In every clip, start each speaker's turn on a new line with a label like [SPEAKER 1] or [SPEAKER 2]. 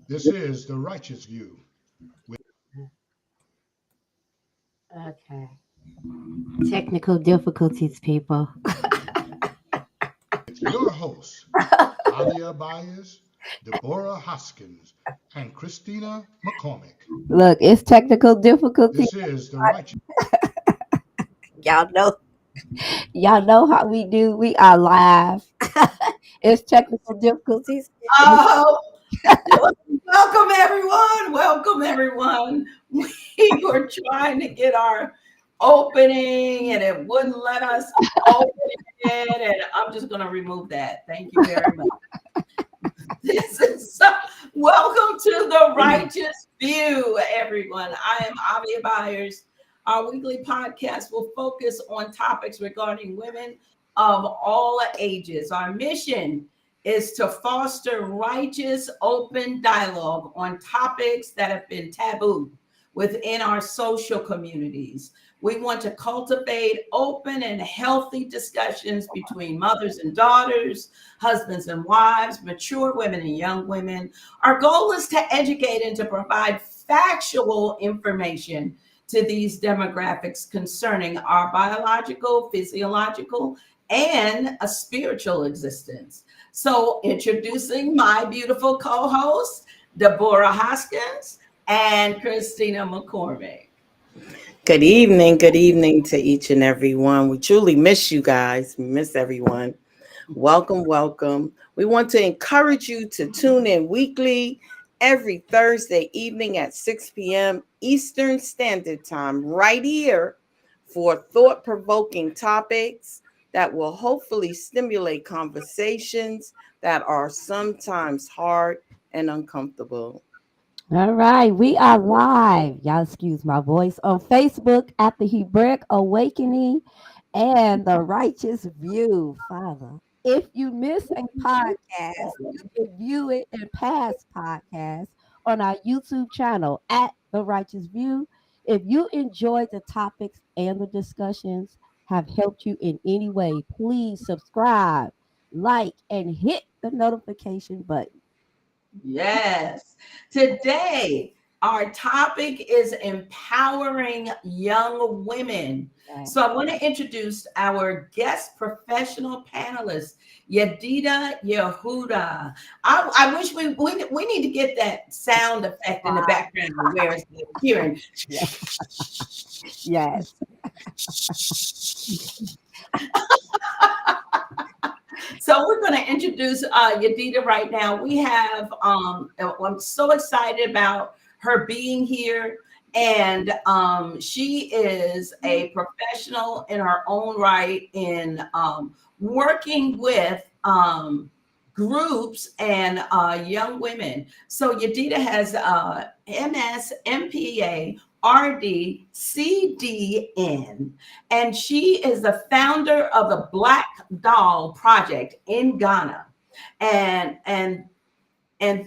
[SPEAKER 1] This is the righteous view.
[SPEAKER 2] Okay. Technical difficulties, people.
[SPEAKER 1] With your hosts, Alia Byers, Deborah Hoskins, and Christina McCormick.
[SPEAKER 2] Look, it's technical difficulties.
[SPEAKER 1] This is the righteous.
[SPEAKER 2] Y'all know, y'all know how we do. We are live. It's technical difficulties.
[SPEAKER 3] Oh, welcome everyone. Welcome everyone. We were trying to get our opening and it wouldn't let us open it. And I'm just going to remove that. Thank you very much. Welcome to the Righteous View, everyone. I am Avia Byers. Our weekly podcast will focus on topics regarding women of all ages. Our mission is to foster righteous, open dialogue on topics that have been taboo within our social communities. We want to cultivate open and healthy discussions between mothers and daughters, husbands and wives, mature women and young women. Our goal is to educate and to provide factual information to these demographics concerning our biological, physiological, and a spiritual existence. So introducing my beautiful co-hosts, Deborah Hoskins and Christina McCormick.
[SPEAKER 4] Good evening to each and every one. We truly miss you guys. We miss everyone. Welcome. We want to encourage you to tune in weekly every Thursday evening at 6 p.m. Eastern Standard Time, right here for thought-provoking topics that will hopefully stimulate conversations that are sometimes hard and uncomfortable.
[SPEAKER 2] All right, we are live. Y'all excuse my voice on Facebook at the Hebraic Awakening and the Righteous View, Father. If you miss a podcast, you can view it in past podcasts on our YouTube channel at the Righteous View. If you enjoyed the topics and the discussions have helped you in any way, please subscribe, like, and hit the notification button.
[SPEAKER 3] Yes. Today, our topic is empowering young women.
[SPEAKER 2] Right.
[SPEAKER 3] So I want to introduce our guest professional panelist, Yedida Yehuda. I wish we need to get that sound effect in the background where it's hearing.
[SPEAKER 2] Yes.
[SPEAKER 3] So we're going to introduce Yedida right now. We have, I'm so excited about her being here. And she is a professional in her own right in working with groups and young women. So Yedida has MS, MPA, RD, CDN, and she is the founder of the Black Doll Project in Ghana. And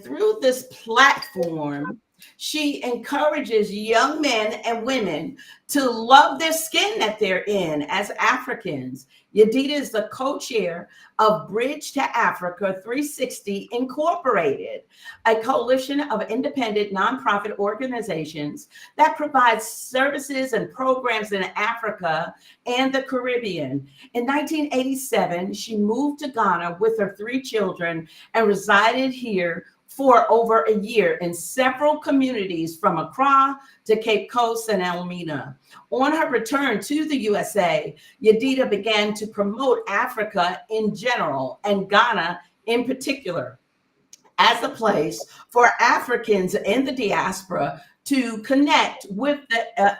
[SPEAKER 3] through this platform, she encourages young men and women to love their skin that they're in as Africans. Yedida is the co-chair of Bridge to Africa 360 Incorporated, a coalition of independent nonprofit organizations that provides services and programs in Africa and the Caribbean. In 1987, she moved to Ghana with her 3 children and resided here for over a year in several communities from Accra to Cape Coast and Elmina. On her return to the USA, Yedida began to promote Africa in general and Ghana in particular as a place for Africans in the diaspora to connect with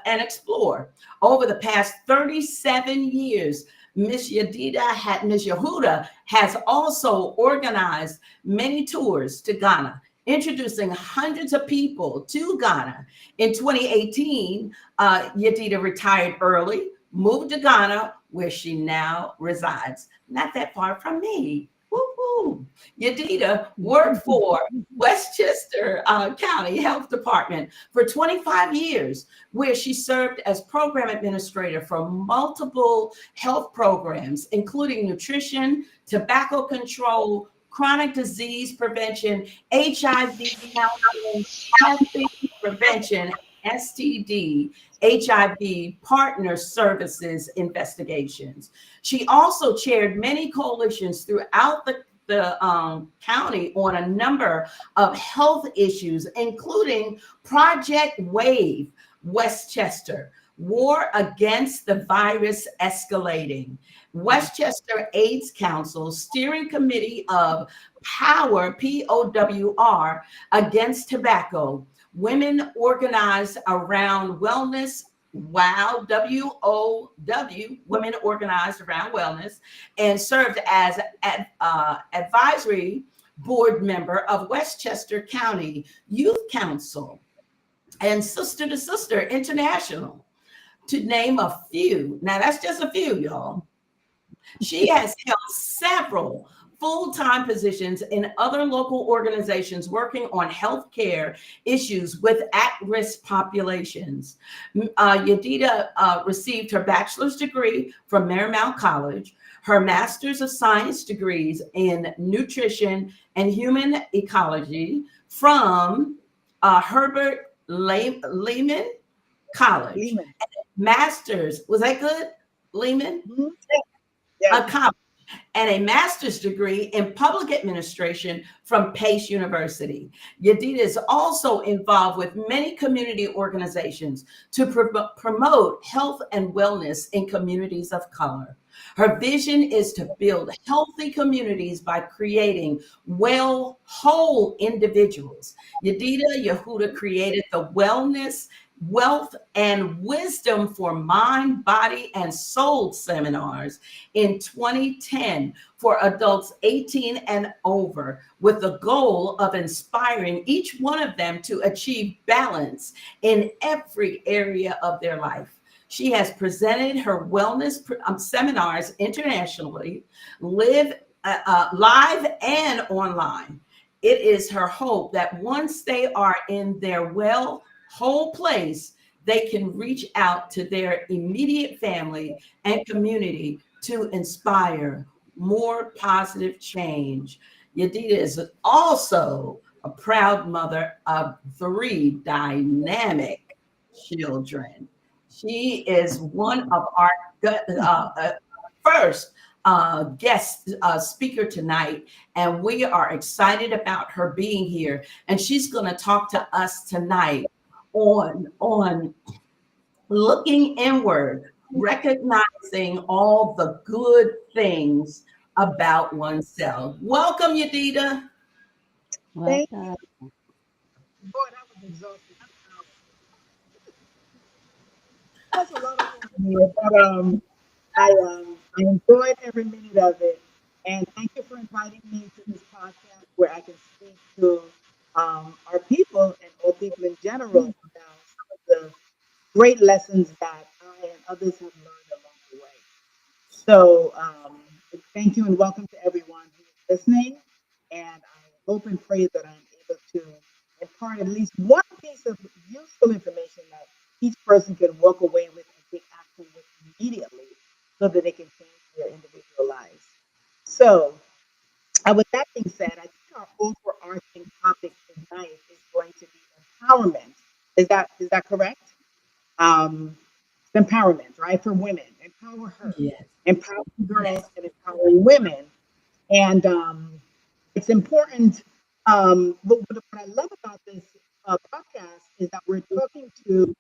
[SPEAKER 3] and explore. Over the past 37 years, Miss Yehuda has also organized many tours to Ghana, introducing hundreds of people to Ghana. In 2018, Yedida retired early, moved to Ghana, where she now resides. Not that far from me. Woo-hoo. Woo. Yadida worked for Westchester County Health Department for 25 years, where she served as program administrator for multiple health programs, including nutrition, tobacco control, chronic disease prevention, HIV counseling, testing prevention, STD, HIV partner services investigations. She also chaired many coalitions throughout the county on a number of health issues, including Project Wave Westchester, War Against the Virus Escalating, Westchester AIDS Council, Steering Committee of Power, POWR, Against Tobacco, Women Organized Around Wellness, WOW, WOW, Women Organized Around Wellness, and served as advisory board member of Westchester County Youth Council and Sister to Sister International, to name a few. Now, that's just a few, y'all. She has held several full-time positions in other local organizations working on healthcare issues with at-risk populations. Yadida received her bachelor's degree from Marymount College, her master's of science degrees in nutrition and human ecology from Herbert Lehman College.
[SPEAKER 5] Lehman.
[SPEAKER 3] Master's, was that good? Lehman?
[SPEAKER 5] Mm-hmm. Yeah.
[SPEAKER 3] College, and a master's degree in public administration from Pace University. Yadida is also involved with many community organizations to promote health and wellness in communities of color. Her vision is to build healthy communities by creating whole individuals. Yadida Yehuda created the Wellness, Wealth, and Wisdom for Mind, Body, and Soul seminars in 2010 for adults 18 and over, with the goal of inspiring each one of them to achieve balance in every area of their life. She has presented her wellness seminars internationally, live and online. It is her hope that once they are in their whole place, they can reach out to their immediate family and community to inspire more positive change. Yadida is also a proud mother of 3 dynamic children. She is one of our first guest speaker tonight, and we are excited about her being here. And she's going to talk to us tonight on looking inward, recognizing all the good things about oneself. Welcome, Yadida.
[SPEAKER 5] Thank
[SPEAKER 2] Welcome.
[SPEAKER 5] you. Boy, that was exhausting. That's a lot of here, but I enjoyed every minute of it, and thank you for inviting me to this podcast where I can speak to our people and all people in general about some of the great lessons that I and others have learned along the way. So thank you and welcome to everyone who is listening, and I hope and pray that I'm able to impart at least one piece of useful information that each person can walk away with and take action with immediately so that they can change their individual lives. So, with that being said, I think our overarching topic tonight is going to be empowerment. Is that correct? Um, empowerment, right, for women. Empower her.
[SPEAKER 3] Yes.
[SPEAKER 5] Empowering girls and empowering women. And it's important. But what I love about this podcast is that we're talking to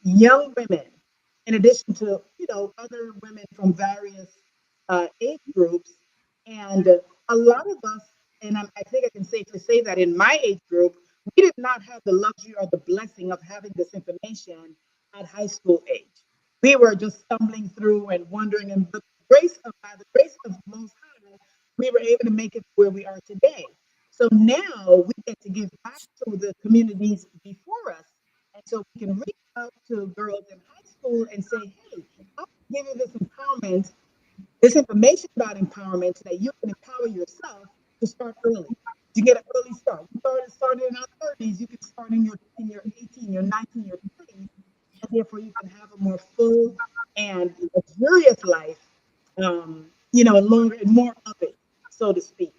[SPEAKER 5] young women, in addition to other women from various age groups, and a lot of us, and I think I can safely say that in my age group, we did not have the luxury or the blessing of having this information at high school age. We were just stumbling through and wondering, and by the grace of the Most High, we were able to make it where we are today. So now we get to give back to the communities before us, and so we can reach out to girls in high school and say, "Hey, I'll give you this empowerment, this information about empowerment, so that you can empower empower yourself to start early. You get an early start. You started in our 30s. You can start in your 18, your 19, your 20s, and therefore you can have a more full and luxurious life. Longer and more of it, so to speak.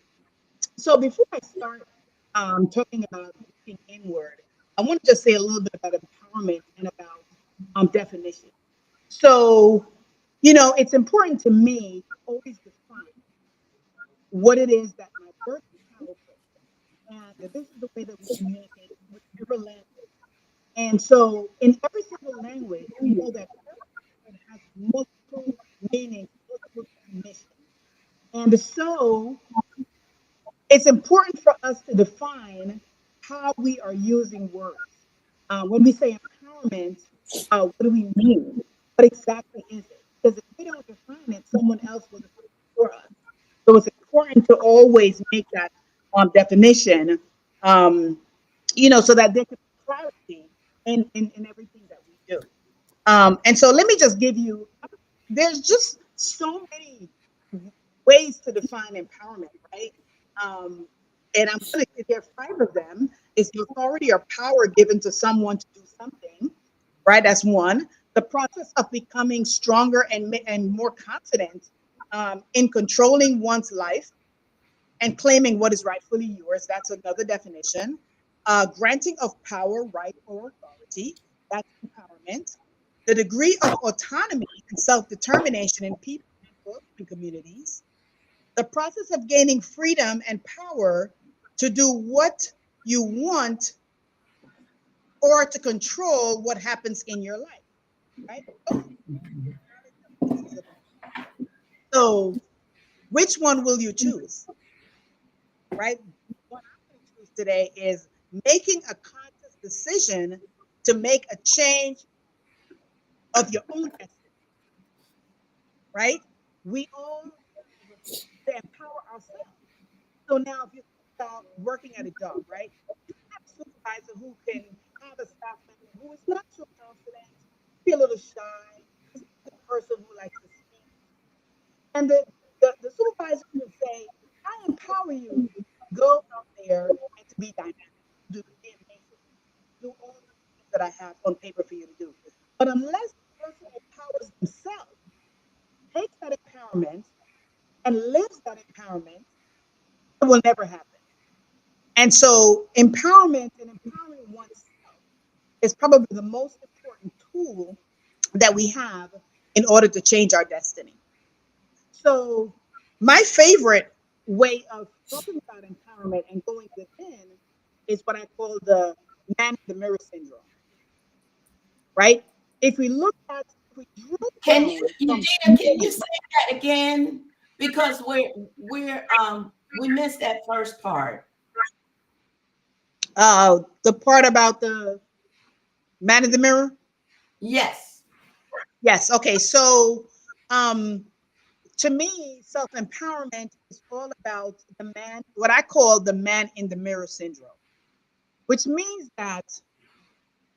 [SPEAKER 5] So before I start talking about looking inward, I want to just say a little bit about empowerment and about definition. So, it's important to me to always define what it is that my work is powerful. And this is the way that we communicate with every language. And so, in every single language, we know that every word has multiple meanings, multiple definitions. And so, it's important for us to define how we are using words. When we say empowerment, what do we mean? What exactly is it? Because if we don't define it, someone else will define it for us. So it's important to always make that definition, so that there can be clarity in everything that we do. And so let me just give you, there's just so many ways to define empowerment, right? Um, and I'm going to give you 5 of them. Is the authority or power given to someone to do something, right? That's one. The process of becoming stronger and more confident in controlling one's life and claiming what is rightfully yours. That's another definition. Granting of power, right, or authority. That's empowerment. The degree of autonomy and self-determination in people and communities. The process of gaining freedom and power to do what you want or to control what happens in your life, right? So, which one will you choose, right? What I'm going to choose today is making a conscious decision to make a change of your own destiny, right? We all have to empower ourselves. So now, if you think about working at a job, right? You have a supervisor who can have a staff member who is not so confident, be a little shy, is the person who likes to speak. And the supervisor would say, I empower you to go out there and to be dynamic, to be amazing, do all the things that I have on paper for you to do. But unless the person empowers themselves, takes that empowerment and lives that empowerment, it will never happen. And so empowerment and empowering oneself is probably the most important tool that we have in order to change our destiny. So my favorite way of talking about empowerment and going within is what I call the man in the mirror syndrome, right? If we drill
[SPEAKER 3] Can
[SPEAKER 5] down
[SPEAKER 3] you,
[SPEAKER 5] from
[SPEAKER 3] Eugenia, can you say that again? Because we missed that first part.
[SPEAKER 5] the part about the man in the mirror.
[SPEAKER 3] Yes.
[SPEAKER 5] Yes. Okay. So, um, to me, self empowerment is all about the man, what I call the man in the mirror syndrome, which means that,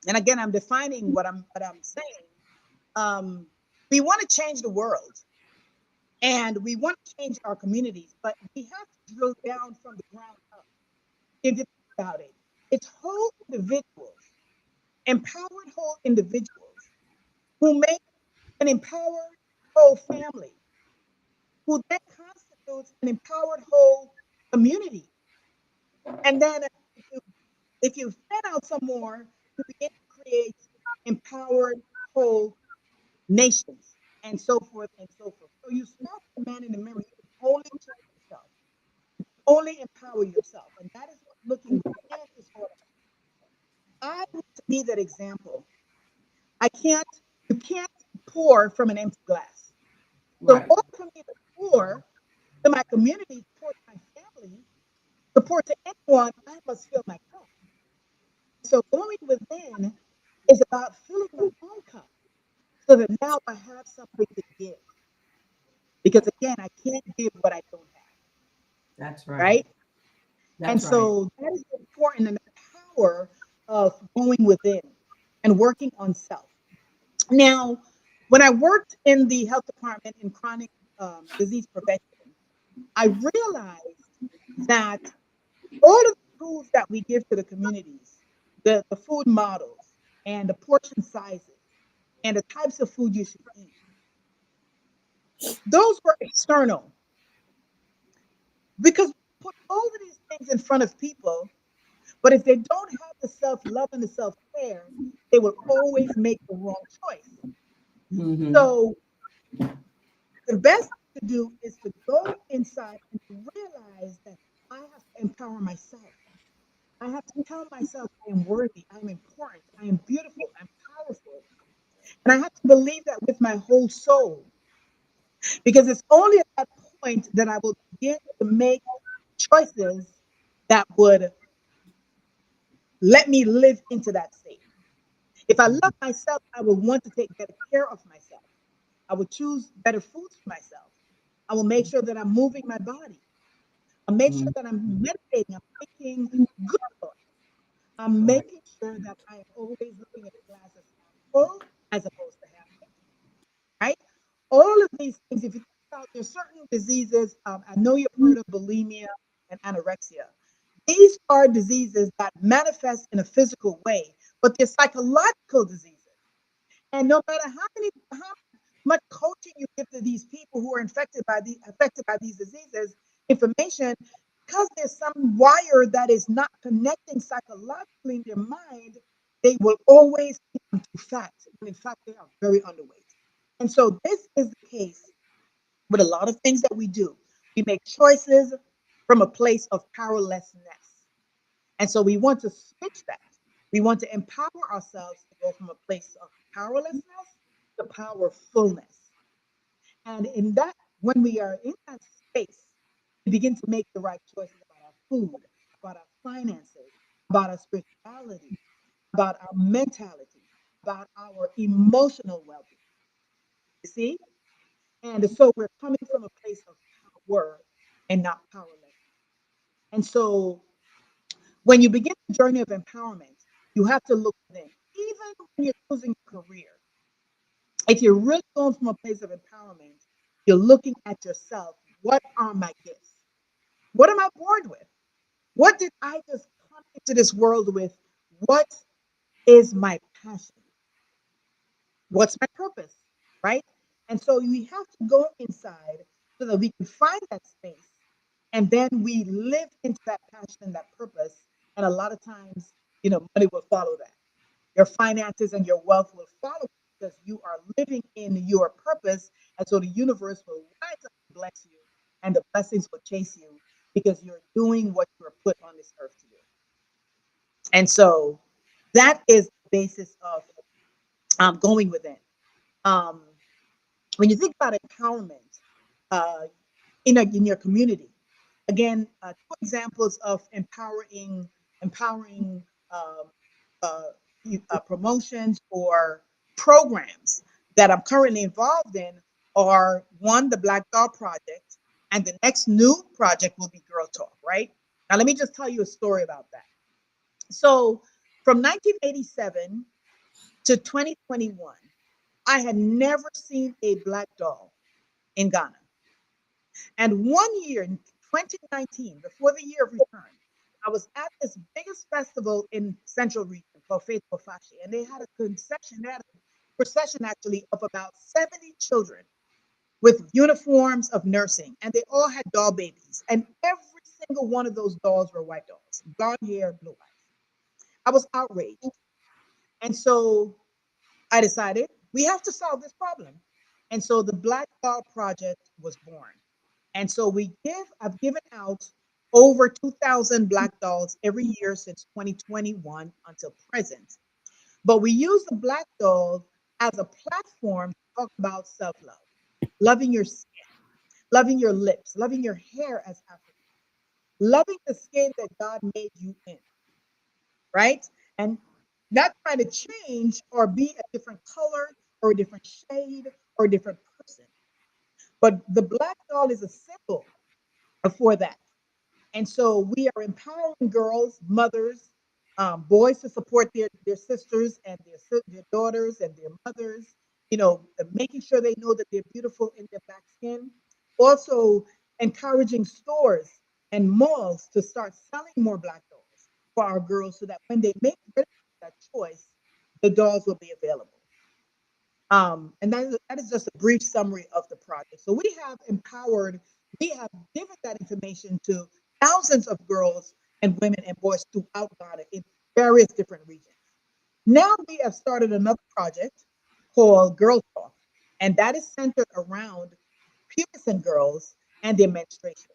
[SPEAKER 5] and again, I'm defining what I'm saying. Um, we want to change the world and we want to change our communities, but we have to drill down from the ground up. If you think about it, it's whole individuals, empowered whole individuals who make an empowered whole family, who then constitutes an empowered whole community. And then if you fan out some more, you begin to create empowered whole nations and so forth and so forth. So you start with the man in the mirror, you can only change yourself, only empower yourself. And that is what looking within is all about. I want to be that example. You can't pour from an empty glass. So in
[SPEAKER 3] Right.
[SPEAKER 5] order for me to pour to my community, pour to my family, to pour to anyone, I must fill my cup. So going within is about filling my own cup so that now I have something to give. Because again, I can't give what I don't have,
[SPEAKER 3] That's right.
[SPEAKER 5] right? And
[SPEAKER 3] That's right.
[SPEAKER 5] so that is important and the power of going within and working on self. Now, when I worked in the health department in chronic disease prevention, I realized that all of the tools that we give to the communities, the food models and the portion sizes and the types of food you should eat, those were external because we put all of these things in front of people. But if they don't have the self love and the self care, they will always make the wrong choice.
[SPEAKER 3] Mhm.
[SPEAKER 5] So the best thing to do is to go inside and to realize that I have to empower myself. I have to tell myself I am worthy, I am important, I am beautiful, I'm powerful. And I have to believe that with my whole soul, because it's only at that point that I will begin to make choices that would let me live into that state. If I love myself, I will want to take better care of myself. I will choose better foods for myself. I will make sure that I'm moving my body. I'll make sure
[SPEAKER 3] Mhm.
[SPEAKER 5] that I'm meditating. I'm thinking good thoughts. I'm
[SPEAKER 3] Right.
[SPEAKER 5] making sure that I am always looking at the glass as half full as opposed to half empty, right? All of these things, if you think about, there's certain diseases. I know you've heard of bulimia and anorexia. These are diseases that manifest in a physical way, but they're psychological diseases. And no matter how much coaching you give to these people who are affected by these diseases, information, because there's some wire that is not connecting psychologically in their mind, they will always become too fat. When in fact they are very underweight. And so this is the case with a lot of things that we do. We make choices from a place of powerlessness. And so we want to switch that. We want to empower ourselves to go from a place of powerlessness to powerfulness. And in that, when we are in that space, we begin to make the right choices about our food, about our finances, about our spirituality, about our mentality, about our emotional well being. You see? And so we're coming from a place of power and not powerless. And so when you begin the journey of empowerment, you have to look within. Even when you're choosing a career, if you're really going from a place of empowerment, you're looking at yourself. What are my gifts? What am I born with? What did I just come into this world with? What is my passion? What's my purpose? Right? And so we have to go inside so that we can find that space and then we live into that passion and that purpose. And a lot of times, money will follow that. Your finances and your wealth will follow because you are living in your purpose. And so the universe will rise up and bless you, and the blessings will chase you because you're doing what you are put on this earth to do. And so that is the basis of going within. Um, when you think about empowerment uh, in your community, again, two examples of empowering um, uh, promotions or programs that I'm currently involved in are one, the Black Doll Project, and the next new project will be Girl Talk, right? Now, let me just tell you a story about that. So, from 1987 to 2021, I had never seen a black doll in Ghana. And one year in 2019, before the year of return, I was at this biggest festival in Central Region called Faith Kofashi, and they had a procession actually of about 70 children with uniforms of nursing, and they all had doll babies. And every single one of those dolls were white dolls, blonde hair, blue eyes. I was outraged. And so I decided we have to solve this problem. And so the Black Doll Project was born. And so I've given out over 2,000 black dolls every year since 2021 until present. But we use the black doll as a platform to talk about self-love, loving your skin, loving your lips, loving your hair as African, loving the skin that God made you in, right? And not trying to change or be a different color or a different shade or a different person. But the black doll is a symbol for that. And so we are empowering girls, mothers, boys to support their sisters and their daughters and their mothers, making sure they know that they're beautiful in their black skin. Also, encouraging stores and malls to start selling more Black dolls for our girls so that when they make that choice, the dolls will be available. And that is just a brief summary of the project. So we have given that information to thousands of girls and women and boys throughout Ghana in various different regions. Now we have started another project called Girl Talk, and that is centered around pubescent girls and their menstruation.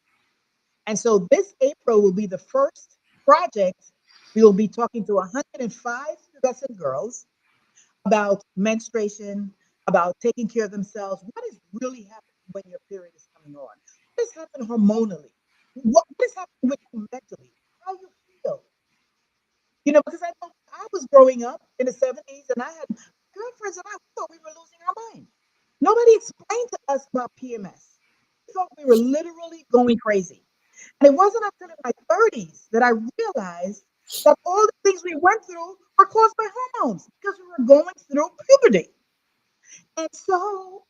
[SPEAKER 5] And so this April will be the first project. We will be talking to 105 pubescent girls about menstruation, about taking care of themselves. What is really happening when your period is coming on? What is happening hormonally? What is happening with you mentally? How you feel? Because I know I was growing up in the 70s and I had girlfriends and I thought we were losing our mind. Nobody explained to us about PMS. We thought we were literally going crazy. And it wasn't until in my 30s that I realized that all the things we went through were caused by hormones because we were going through puberty. And so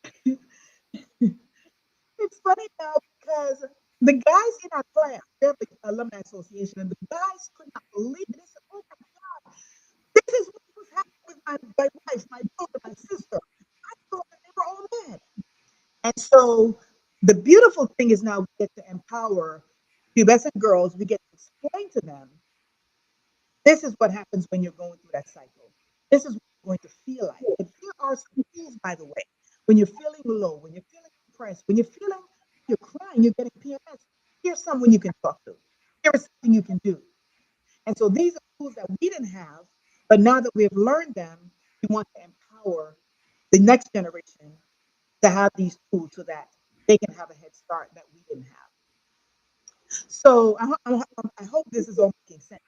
[SPEAKER 5] it's funny now because the guys in our class, we have the alumni association, and the guys could not believe it. They said, "Oh my God, this is what was happening with my wife, my daughter, my sister." I thought that they were all mad. And so the beautiful thing is now we get to empower pubescent girls. We get to explain to them, this is what happens when you're going through that cycle. This is what you're going to feel like. And here are some tools, by the way. When you're feeling low, when you're feeling depressed, when you're crying, you're getting PMS, here's someone you can talk to. Here's something you can do. And so these are tools that we didn't have, but now that we've learned them, we want to empower the next generation to have these tools so that they can have a head start that we didn't have. So I hope this is all making sense.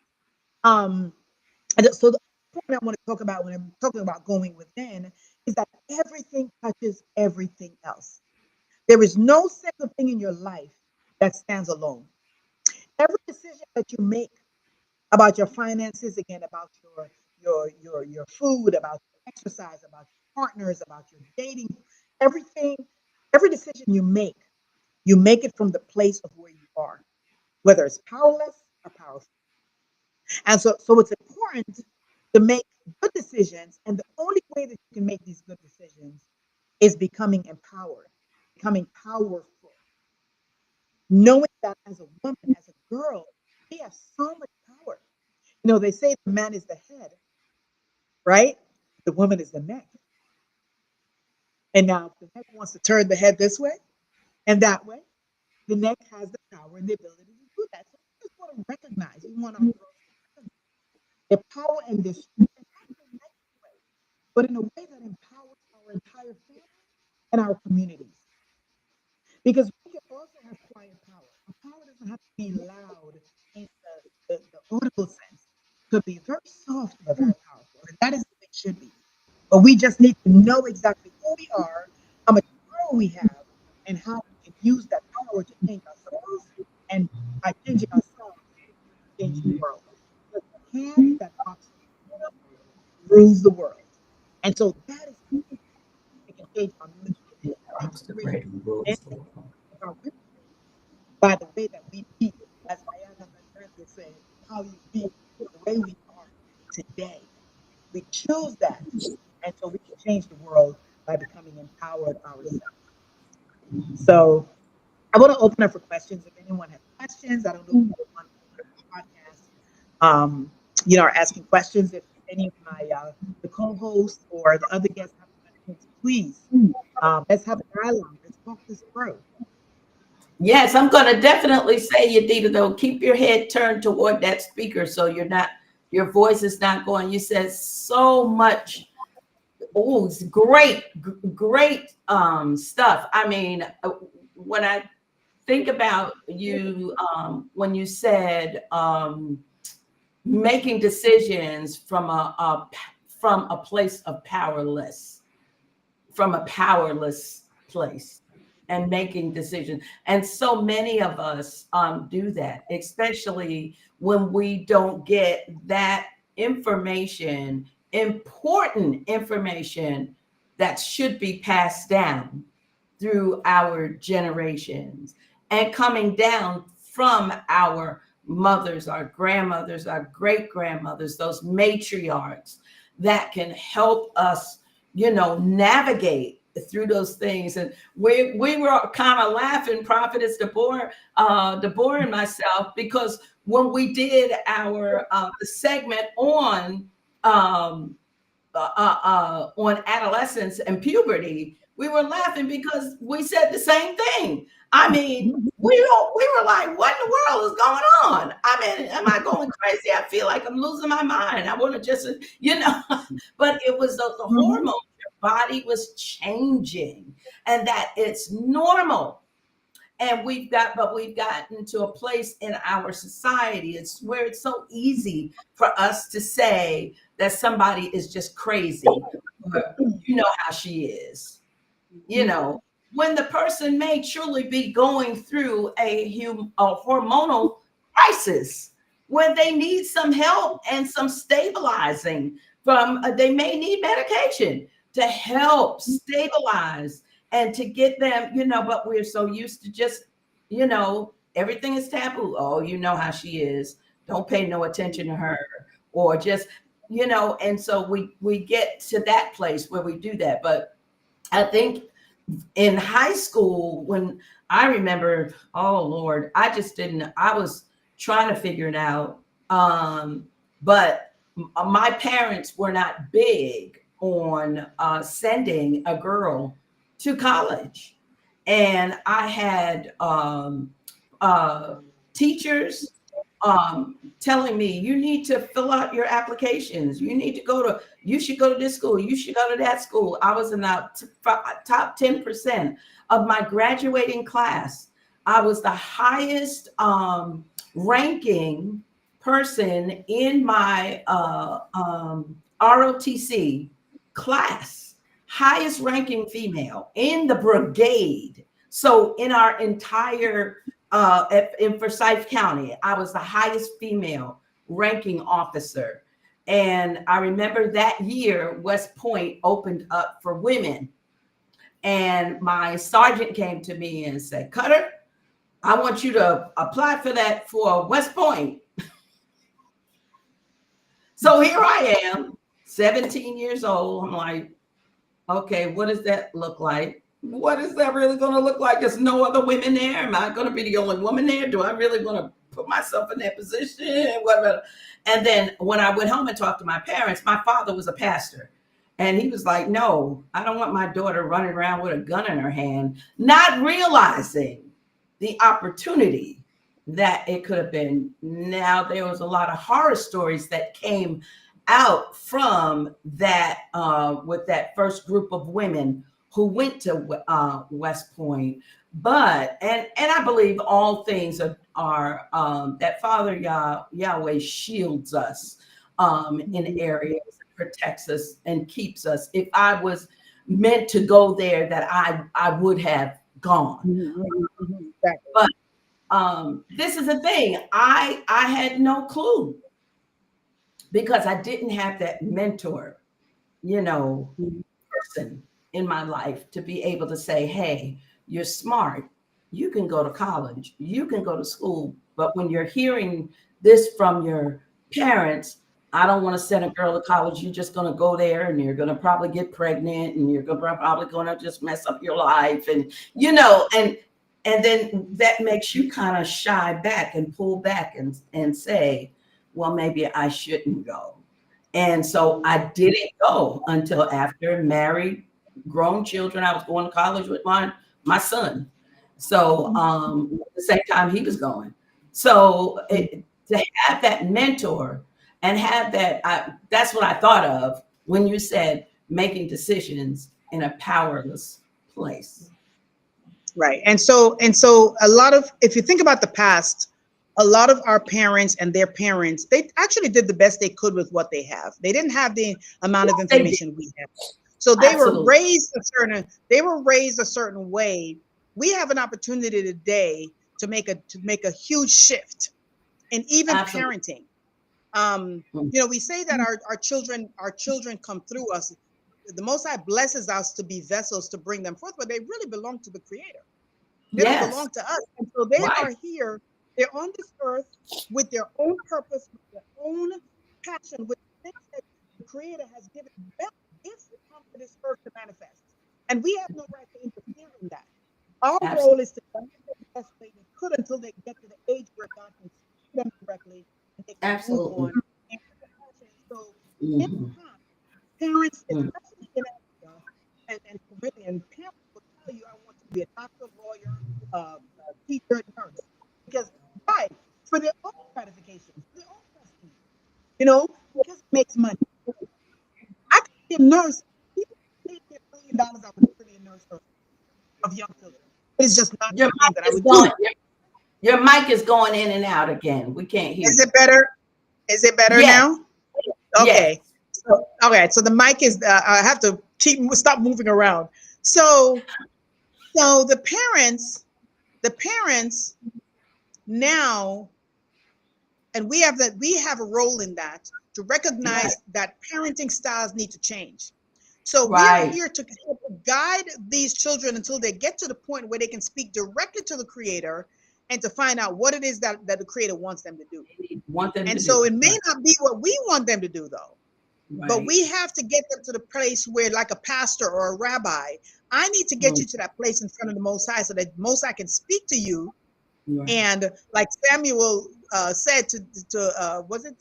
[SPEAKER 5] So the point I want to talk about when I'm talking about going within is that everything touches everything else. There is no single thing in your life that stands alone. Every decision that you make about your finances, again, about your food, about your exercise, about your partners, about your dating, everything, every decision you make it from the place of where you are, whether it's powerless or powerful. And so it's important to make good decisions. And the only way that you can make these good decisions is becoming empowered, becoming powerful, knowing that as a woman, as a girl, we have so much power. They say the man is the head, right? The woman is the neck. And now, if the neck wants to turn the head this way and that way, the neck has the power and the ability to do that. So we just want to recognize, we want our girls to recognize their power and their strength, and not in a negative way, but in a way that empowers our entire family and our communities. Because we can also have quiet power. Our power doesn't have to be loud in the audible sense. It could be very soft but very powerful. And that is the way it should be. But we just need to know exactly who we are, how much power we have, and how we can use that power to change ourselves. And by changing ourselves, change the world. The hand that knocks rules the world. And so that is we can change our mental state, our inspiration, and our will by the way that we be, as Ayana earlier said, how you be, the way we are today. We choose that. And so we can change the world by becoming empowered ourselves. So I want to open up for questions. If anyone has questions, I don't know if you want to open up the podcast. Are asking questions. If any of my the co-hosts or the other guests have questions, please let's have a dialogue. Let's talk this through.
[SPEAKER 3] Yes, I'm going to definitely say, Yadida, though, keep your head turned toward that speaker so your voice is not going. You said so much. Oh, it's great stuff. I mean, when I think about you, when you said making decisions from a place of powerless, from a powerless place, and making decisions. And so many of us do that, especially when we don't get that information, important information that should be passed down through our generations. and coming down from our mothers, our grandmothers, our great grandmothers, those matriarchs that can help us, navigate through those things. And we were kind of laughing, Prophetess Deborah and myself, because when we did our the segment on adolescence and puberty, we were laughing because we said the same thing. I mean, we were like, what in the world is going on? I mean, am I going crazy? I feel like I'm losing my mind. I want to just, but it was the hormones. Your body was changing, and that it's normal. And we've gotten to a place in our society, it's where it's so easy for us to say that somebody is just crazy, or, how she is, when the person may truly be going through a hormonal crisis, where they need some help and some stabilizing from, they may need medication to help stabilize and to get them, but we're so used to just, everything is taboo. Oh, you know how she is. Don't pay no attention to her. Or just, and so we get to that place where we do that. But I think in high school, when I remember, oh Lord, I was trying to figure it out. But my parents were not big on sending a girl to college. And I had teachers telling me, you need to fill out your applications. You should go to this school. You should go to that school. I was in the top 10% of my graduating class. I was the highest ranking person in my ROTC class, highest ranking female in the brigade. So in our entire in Forsyth County, I was the highest female ranking officer. And I remember that year, West Point opened up for women. And my sergeant came to me and said, Cutter, I want you to apply for that for West Point. So here I am, 17 years old. I'm like, okay, what does that look like? What is that really going to look like? There's no other women there. Am I going to be the only woman there? Do I really want to put myself in that position? Whatever. And then when I went home and talked to my parents, my father was a pastor. And he was like, no, I don't want my daughter running around with a gun in her hand, not realizing the opportunity that it could have been. Now, there was a lot of horror stories that came out from that with that first group of women who went to West Point. But and I believe all things are that Father Yahweh shields us in areas, protects us and keeps us. If I was meant to go there, that I would have gone.
[SPEAKER 5] Exactly.
[SPEAKER 3] But this is the thing. I had no clue, because I didn't have that mentor, person in my life to be able to say, hey, you're smart. You can go to college. You can go to school. But when you're hearing this from your parents, I don't want to send a girl to college. You're just going to go there and you're going to probably get pregnant and you're probably going to just mess up your life. And, and then that makes you kind of shy back and pull back and say, well, maybe I shouldn't go. And so I didn't go until after married, grown children. I was going to college with my son. So at the same time he was going. So to have that mentor and have that, that's what I thought of when you said making decisions in a powerless place.
[SPEAKER 5] Right. And so a lot of, if you think about the past, a lot of our parents and their parents, they actually did the best they could with what they have. They didn't have the amount of information we have. So they were raised a certain way. We have an opportunity today to make a huge shift in even parenting. We say that our children come through us. The Most High blesses us to be vessels to bring them forth, but they really belong to the Creator. They don't
[SPEAKER 3] Yes.
[SPEAKER 5] belong to us. And so they
[SPEAKER 3] Right.
[SPEAKER 5] are here. They're on this earth with their own purpose, with their own passion, with things that the Creator has given them gifts to come to this earth to manifest. And we have no right to interfere in that. Our
[SPEAKER 3] Absolutely.
[SPEAKER 5] role is to guide them the best way we could until they get to the age where God can speak to them directly and they can move
[SPEAKER 3] Absolutely.
[SPEAKER 5] on. And so in the
[SPEAKER 3] Mhm.
[SPEAKER 5] past, parents,
[SPEAKER 3] Mhm.
[SPEAKER 5] especially in Africa and Caribbean, parents will tell you, I want to be a doctor, lawyer, teacher, nurse. Because, why? For their own gratification, for their own prestige, because it makes money. I could be a nurse. People paid me $1 million, I would never be a nurse of young children. It's just not
[SPEAKER 3] Your
[SPEAKER 5] something that
[SPEAKER 3] mic
[SPEAKER 5] I
[SPEAKER 3] is
[SPEAKER 5] would do.
[SPEAKER 3] going. Your mic is going in and out again. We can't hear
[SPEAKER 5] Is
[SPEAKER 3] you.
[SPEAKER 5] it better? Is it better
[SPEAKER 3] Yes.
[SPEAKER 5] now?
[SPEAKER 3] Yes.
[SPEAKER 5] Okay. So the mic is. I have to stop moving around. So the parents now, and we have a role in that to
[SPEAKER 3] Right.
[SPEAKER 5] recognize that parenting styles need to change. So we are
[SPEAKER 3] Right.
[SPEAKER 5] here to help guide these children until they get to the point where they can speak directly to the Creator and to find out what it is that the Creator wants them to do.
[SPEAKER 3] Want them to
[SPEAKER 5] And so
[SPEAKER 3] do.
[SPEAKER 5] it may
[SPEAKER 3] Right.
[SPEAKER 5] not be what we want them to do, though. But
[SPEAKER 3] Right.
[SPEAKER 5] we have to get them to the place where, like a pastor or a rabbi, I need to get you to that place in front of the Most High so that Most High can speak to you.
[SPEAKER 3] Right.
[SPEAKER 5] And like Samuel said to was it?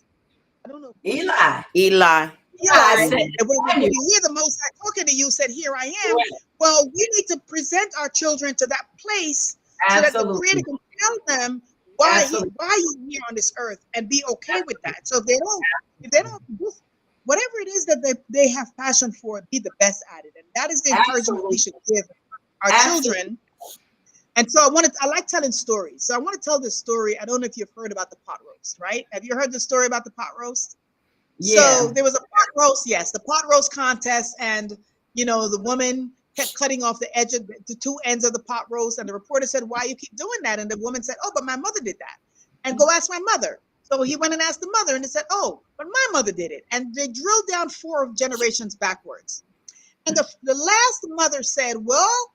[SPEAKER 5] I don't know.
[SPEAKER 3] Eli.
[SPEAKER 5] Eli,
[SPEAKER 3] I said,
[SPEAKER 5] and when
[SPEAKER 3] Samuel.
[SPEAKER 5] you hear the Most High talking to you, said, "Here I am."
[SPEAKER 3] Right.
[SPEAKER 5] Well, we need to present our children to that place so that the Creator
[SPEAKER 3] Absolutely.
[SPEAKER 5] can tell them why he's
[SPEAKER 3] Absolutely.
[SPEAKER 5] here on this earth and be okay with that. So if they don't, just whatever it is that they have passion for, be the best at it. And that is the encouragement we
[SPEAKER 3] Absolutely.
[SPEAKER 5] should give our
[SPEAKER 3] Absolutely.
[SPEAKER 5] children. And so I like telling stories. So I want to tell this story. I don't know if you've heard about the pot roast, right? Have you heard the story about the pot roast? So
[SPEAKER 3] Yeah.
[SPEAKER 5] there was a pot roast, yes, the pot roast contest, and the woman kept cutting off the edge of the two ends of the pot roast, and the reporter said, "Why you keep doing that?" And the woman said, "Oh, but my mother did that." And go ask my mother. So he went and asked the mother, and they said, "Oh, but my mother did it." And they drilled down 4 generations backwards. And the last mother said, "Well,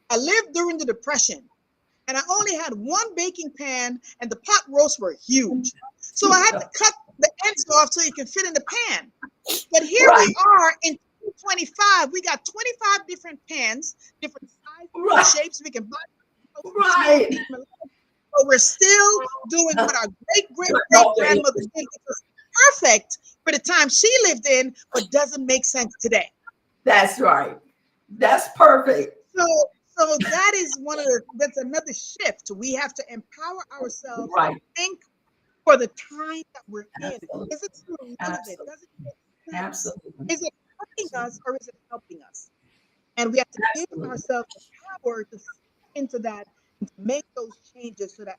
[SPEAKER 5] I lived during the Depression, and I only had 1 baking pan, and the pot roasts were huge. So I had to cut the ends off so you can fit in the pan. But here
[SPEAKER 3] Right.
[SPEAKER 5] we are in 2025. We got 25 different pans, different sizes and
[SPEAKER 3] Right.
[SPEAKER 5] shapes. We can buy
[SPEAKER 3] Right.
[SPEAKER 5] but we're still doing what our great-great-grandmother did, which was perfect for the time she lived in, but doesn't make sense today."
[SPEAKER 3] That's right. That's perfect.
[SPEAKER 5] So that is that's another shift. We have to empower ourselves
[SPEAKER 3] Right.
[SPEAKER 5] to think for the time that we're in.
[SPEAKER 3] Absolutely.
[SPEAKER 5] Is it still relevant?
[SPEAKER 3] Absolutely.
[SPEAKER 5] Does it make sense?
[SPEAKER 3] Absolutely.
[SPEAKER 5] Is it hurting us or is it helping us? And we have to give
[SPEAKER 3] Absolutely.
[SPEAKER 5] ourselves the power to step into that and to make those changes so that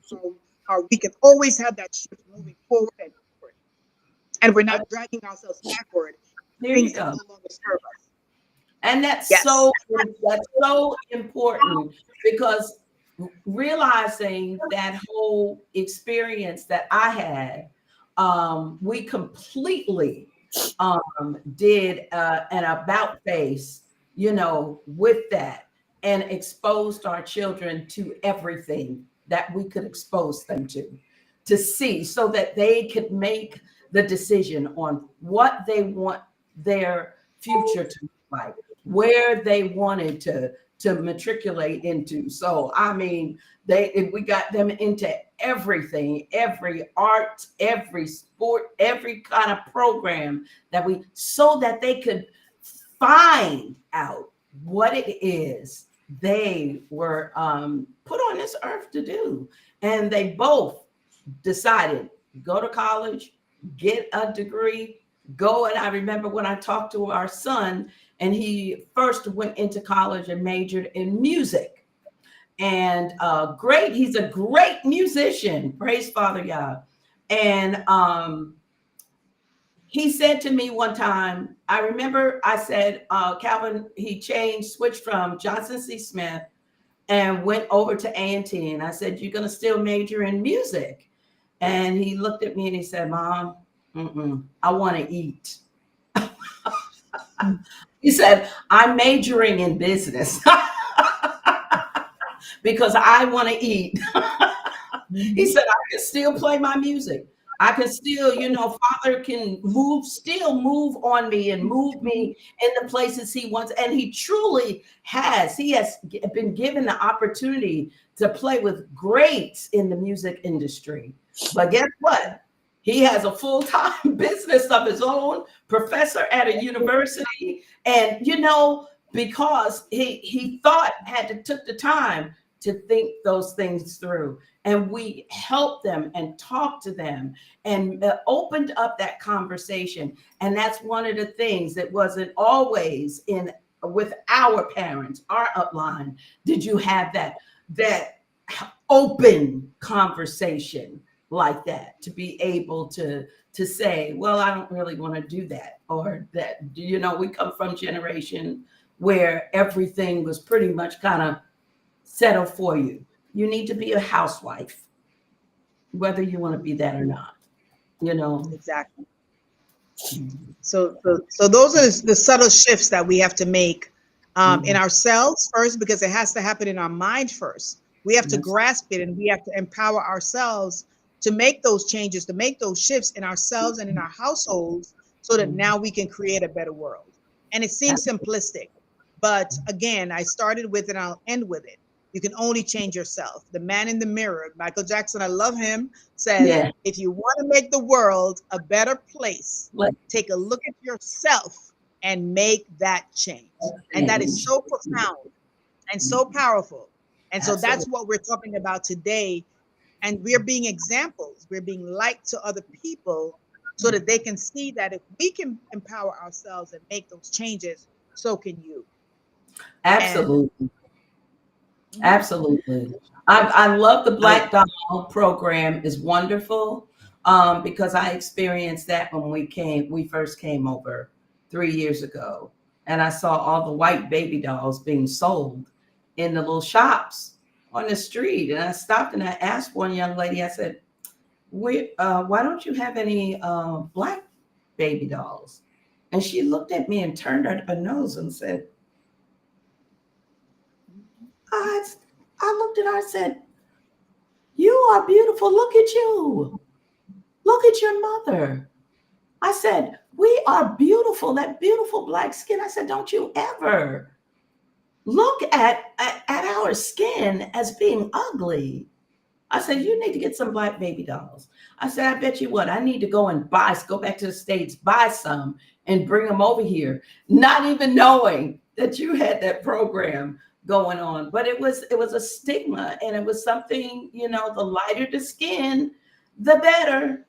[SPEAKER 5] we can always have that shift moving forward and upward. And we're not dragging ourselves backward.
[SPEAKER 3] There you
[SPEAKER 5] Things that
[SPEAKER 3] go.
[SPEAKER 5] no longer serve us.
[SPEAKER 3] And that's
[SPEAKER 5] Yes.
[SPEAKER 3] so important, because realizing that whole experience that I had, we completely did an about face, with that, and exposed our children to everything that we could expose them to see, so that they could make the decision on what they want their future to look like, where they wanted to matriculate into. So I mean, we got them into everything, every art, every sport, every kind of program so that they could find out what it is they were put on this earth to do. And they both decided, go to college, get a degree, go. And I remember when I talked to our son, and he first went into college and majored in music. And he's a great musician, praise Father Yah. And he said to me one time, I remember I said, Calvin, he switched from Johnson C. Smith and went over to A&T. And I said, "You're going to still major in music?" And he looked at me and he said, "Mom, I want to eat." He said, "I'm majoring in business." because I want to eat. He said, I can still play my music. I can still, Father can still move on me and move me in the places he wants. And he truly has. He has been given the opportunity to play with greats in the music industry. But guess what? He has a full-time business of his own, professor at a university. And, because he took the time to think those things through. And we helped them and talked to them and opened up that conversation. And that's one of the things that wasn't always with our parents, our upline. Did you have that open conversation like that, to be able to say, well, I don't really want to do that, or that, we come from a generation where everything was pretty much kind of settled for you. You need to be a housewife, whether you want to be that or not,
[SPEAKER 5] Exactly. So those are the subtle shifts that we have to make in ourselves first, because it has to happen in our mind first. We have to grasp it, and we have to empower ourselves to make those changes, to make those shifts in ourselves and in our households, so that now we can create a better world. And it seems simplistic, but again, I started with it and I'll end with it. You can only change yourself. The man in the mirror, Michael Jackson, I love him, says, if you want to make the world a better place, take a look at yourself and make that change. And that is so profound and so powerful. And so that's what we're talking about today. And we're being examples. We're being light to other people, so that they can see that if we can empower ourselves and make those changes, so can you.
[SPEAKER 3] Absolutely. Absolutely. I love the Black Doll program. Is wonderful, because I experienced that when we first came over 3 years ago, and I saw all the white baby dolls being sold in the little shops on the street. And I stopped and I asked one young lady, I said, why don't you have any black baby dolls? And she looked at me and turned her nose and said, I looked at her and said, you are beautiful. Look at you. Look at your mother. I said, we are beautiful. That beautiful black skin. I said, don't you ever look at our skin as being ugly. I said, you need to get some black baby dolls. I said, I bet you what, I need to go back to the States, buy some and bring them over here, not even knowing that you had that program going on. But it was a stigma, and it was something, the lighter the skin, the better.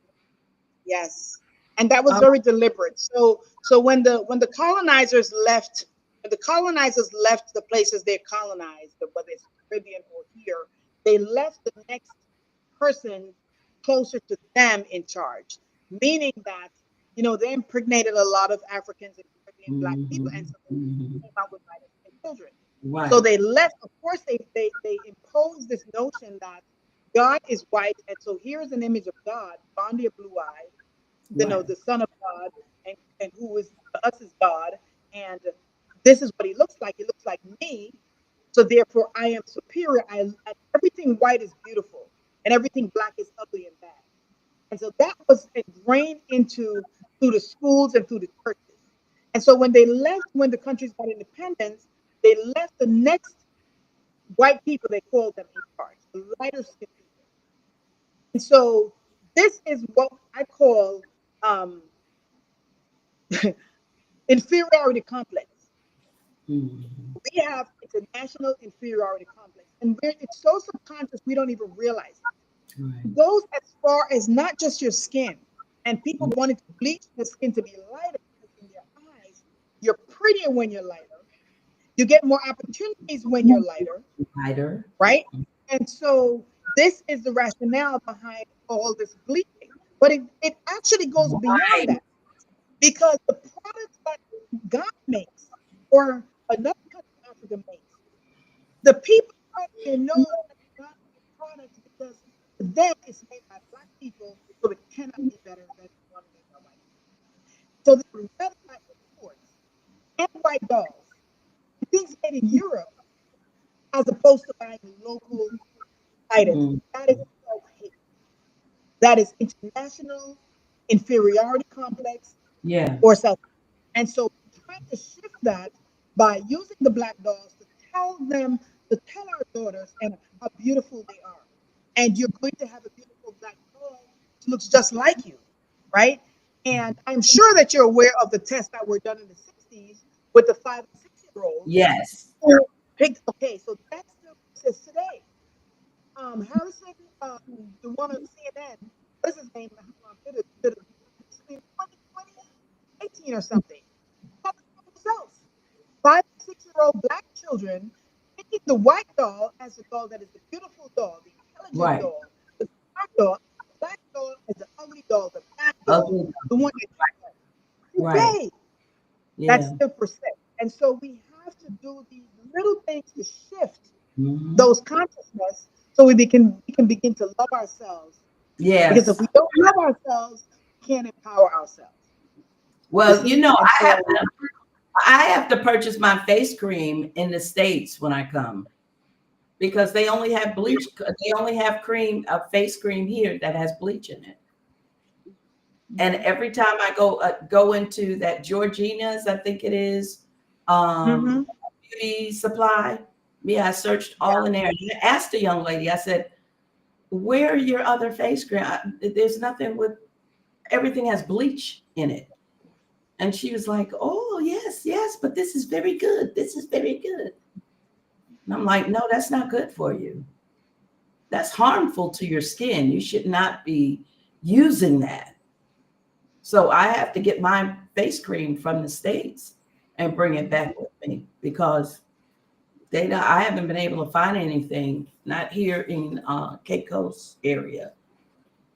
[SPEAKER 5] Yes. And that was very deliberate. So when the colonizers left the places they colonized, whether it's Caribbean or here, they left the next person closer to them in charge, meaning that, they impregnated a lot of Africans and Caribbean black people, and so they came out with lighter children.
[SPEAKER 3] Right.
[SPEAKER 5] So they left. Of course, they imposed this notion that God is white, and so here's an image of God, blondie or blue-eyed, the Son of God, and who is us is God, and this is what he looks like. He looks like me, so therefore I am superior. Everything white is beautiful, and everything black is ugly and bad. And so that was ingrained through the schools and through the churches. And so when the countries got independence, they left the next white people, they called them in charge, the lighter skinned people. And so this is what I call inferiority complex. We have international inferiority complex, and it's so subconscious we don't even realize it. It goes as far as not just your skin, and people wanted to bleach the skin to be lighter, because in their eyes, you're prettier when you're lighter. You get more opportunities when you're lighter, right? And so this is the rationale behind all this bleaching. But it actually goes beyond that, because the products that God makes, or another country in Africa makes, the people out know that God makes products because then it's made by black people, so it cannot be better than the one made by white people. So they would rather buy imports and white dolls, things made in Europe, as opposed to buying local items.
[SPEAKER 3] Mm.
[SPEAKER 5] That is self-hate. That is international inferiority complex
[SPEAKER 3] Yeah.
[SPEAKER 5] or self. And so we're trying to shift that by using the black dolls to tell them, to tell our daughters and how beautiful they are. And you're going to have a beautiful black doll that looks just like you, right? And I'm sure that you're aware of the tests that were done in the 60s with the 5 and 6 year olds
[SPEAKER 3] Yes.
[SPEAKER 5] who picked, okay, so that still exists today. Harrison, the one on CNN, what's his name? Did a in 2018 or something. Had the same results. 5 and 6 year old black children picking the white doll as the doll that is the beautiful doll, the intelligent
[SPEAKER 3] Right.
[SPEAKER 5] doll, the smart doll. The black doll is the ugly doll, the bad doll,
[SPEAKER 3] Ugly.
[SPEAKER 5] the one that
[SPEAKER 3] Right.
[SPEAKER 5] today that
[SPEAKER 3] Yeah.
[SPEAKER 5] still persists. And so we have to do these little things to shift
[SPEAKER 3] Mhm.
[SPEAKER 5] those consciousness so we can begin to love ourselves. Because if
[SPEAKER 3] Yes.
[SPEAKER 5] we don't love ourselves, we can't empower ourselves. You
[SPEAKER 3] Well,
[SPEAKER 5] see? And so
[SPEAKER 3] I have to purchase my face cream in the States when I come because they only have bleach. They only have cream, a face cream here that has bleach in it. And every time I go into that Georgina's, I think it is,
[SPEAKER 5] mhm,
[SPEAKER 3] beauty supply. Yeah, I searched all in there. And I asked a young lady. I said, "Where are your other face cream? There's nothing with. Everything has bleach in it." And she was like, "Oh, yes, yes, but this is very good. This is very good." And I'm like, "No, that's not good for you. That's harmful to your skin. You should not be using that." So I have to get my face cream from the States and bring it back with me because I haven't been able to find anything, not here in Cape Coast area.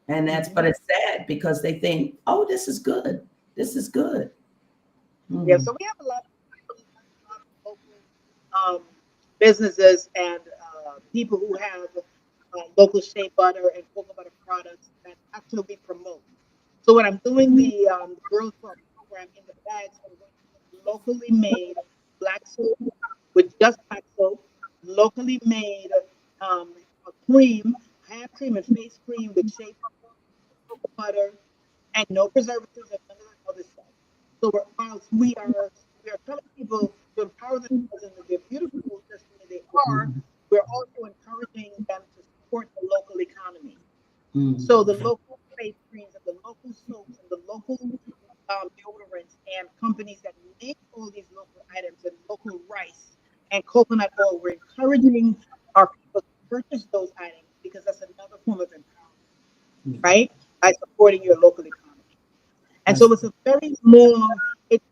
[SPEAKER 3] And but
[SPEAKER 5] mhm.
[SPEAKER 3] it's sad because they think, "Oh, this is good. This is good."
[SPEAKER 5] Yeah,
[SPEAKER 3] Mhm.
[SPEAKER 5] so we have a lot of local businesses and people who have local shea butter and cocoa butter products that actually promote. So when I'm doing the Girls Club program in the bags, I'm going to put locally made black soap with just black soap, locally made um, a cream, hand cream and face cream with shea butter, cocoa butter, and no preservatives and none of that other stuff. So whilst we are telling people to empower themselves and that they're beautiful just the way they are, we're also encouraging them to support the local economy. So the
[SPEAKER 3] Mhm.
[SPEAKER 5] local face creams and the local soaps and the local deodorants and companies that make all these local items and local rice and coconut oil, we're encouraging our people to purchase those items because that's another form of empowerment, right? By supporting your local economy. And
[SPEAKER 3] That's
[SPEAKER 5] so it's a very long, it's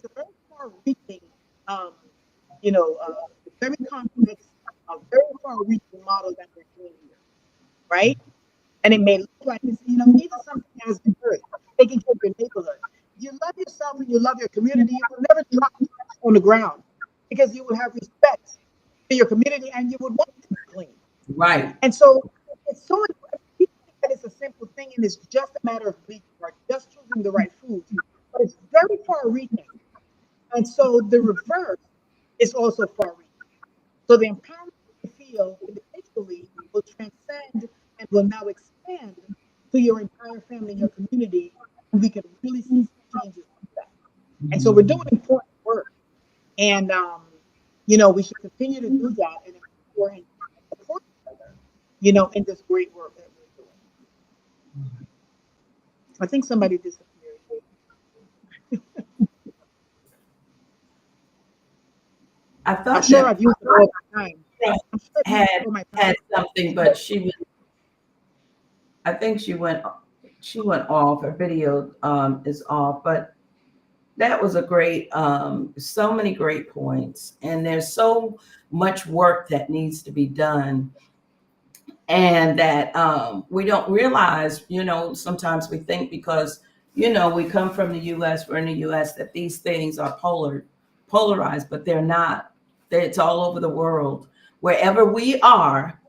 [SPEAKER 5] a very far-reaching, um, very complex, very far-reaching model that we're doing here, right? And it may look like it's, even something as good, taking care of your neighborhood. If you love yourself and you love your community, you will never drop trash on the ground because you will have respect for your community and you would want it to be clean.
[SPEAKER 3] right.
[SPEAKER 5] And so it's so important. People think that it's a simple thing and it's just a matter of bleaching or just choosing the right foods, but it's very far reaching. And so the reverse is also far reaching. So the empowerment you feel individually will transcend and will now expand to your entire family and your community. And we can really see some changes like that. And so we're doing
[SPEAKER 3] Mhm.
[SPEAKER 5] important work. And, we should continue to do that and empower and support each other, in this great work that we're doing. I think somebody disappeared.
[SPEAKER 3] I
[SPEAKER 5] I'm
[SPEAKER 3] thought
[SPEAKER 5] sure
[SPEAKER 3] that
[SPEAKER 5] I've used it all my time. I'm sure I've used it
[SPEAKER 3] had
[SPEAKER 5] all my time.
[SPEAKER 3] had something, but I think she went off. Her video is off, but that was a great, so many great points, and there's so much work that needs to be done, and that we don't realize. Sometimes we think because we come from the U.S., we're in the U.S., that these things are polarized, but they're not. It's all over the world. Wherever we are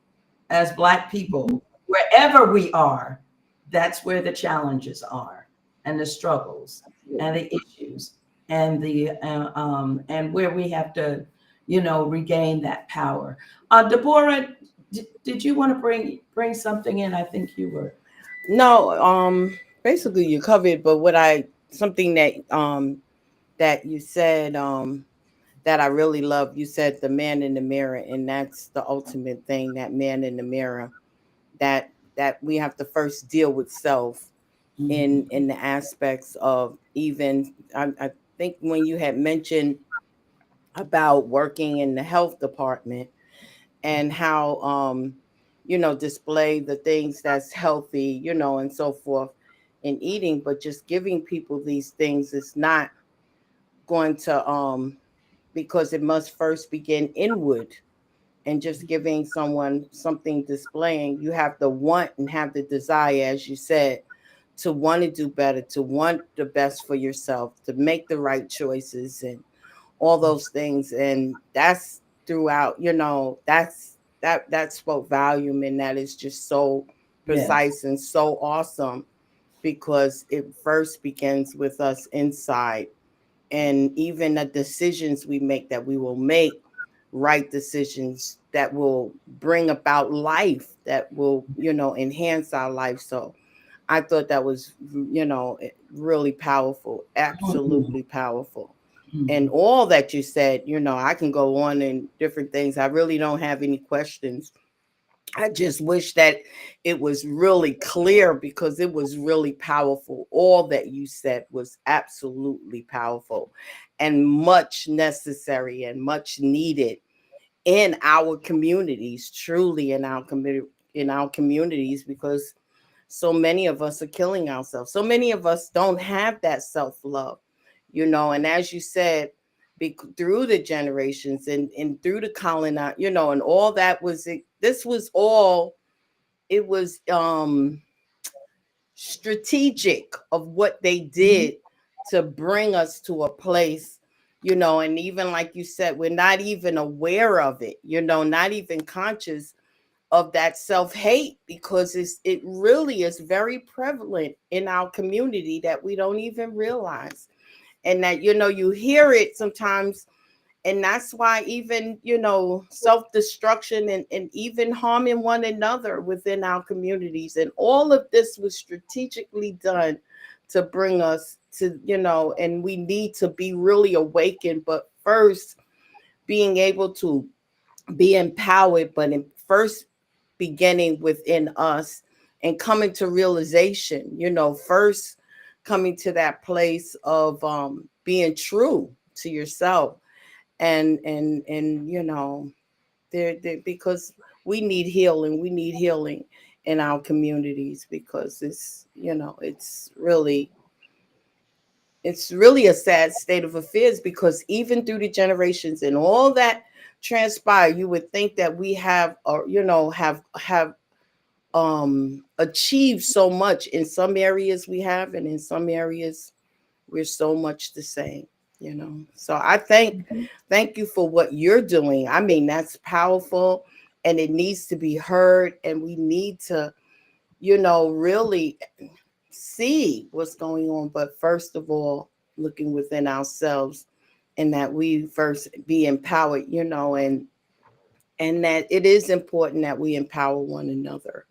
[SPEAKER 3] as Black people, wherever we are, that's where the challenges are, and the struggles, and the issues, and the and where we have to regain that power. Deborah, did you want to bring something in? I think you were.
[SPEAKER 4] No, basically you covered, but something that you said, that I really love, you said the man in the mirror, and that's the ultimate thing, that man in the mirror, that we have to first deal with self in the aspects of, even I think when you had mentioned about working in the health department, and how display the things that's healthy, and so forth in eating, but just giving people these things is not going to, because it must first begin inward. And just giving someone something, displaying, you have to want and have the desire, as you said, to want to do better, to want the best for yourself, to make the right choices and all those things. And that's throughout, that spoke volume, and that is just so precise and so awesome, because it first begins with us inside. And even the decisions we make, that we will make right decisions that will bring about life, that will, enhance our life. So I thought that was, really powerful, absolutely powerful. And all that you said, I can go on in different things. I really don't have any questions. I just wish that it was really clear, because it was really powerful. All that you said was absolutely powerful and much necessary and much needed in our communities, truly in our communities, because so many of us are killing ourselves. So many of us don't have that self-love, and as you said, through the generations and through the colonize, and all that was it. This was all, it was strategic of what they did to bring us to a place, and even like you said, we're not even aware of it, not even conscious of that self-hate, because it really is very prevalent in our community, that we don't even realize. And that, you hear it sometimes. And that's why even, self-destruction and even harming one another within our communities. And all of this was strategically done to bring us to, and we need to be really awakened. But first, being able to be empowered, but first beginning within us, and coming to realization, first coming to that place of being true to yourself. And because we need healing, in our communities, because it's really a sad state of affairs, because even through the generations and all that transpire, you would think that we have, have achieved so much. In some areas we have, and in some areas we're so much the same. So I thank you for what you're doing. I mean, that's powerful, and it needs to be heard, and we need to, really see what's going on. But first of all, looking within ourselves, and that we first be empowered, and that it is important that we empower one another.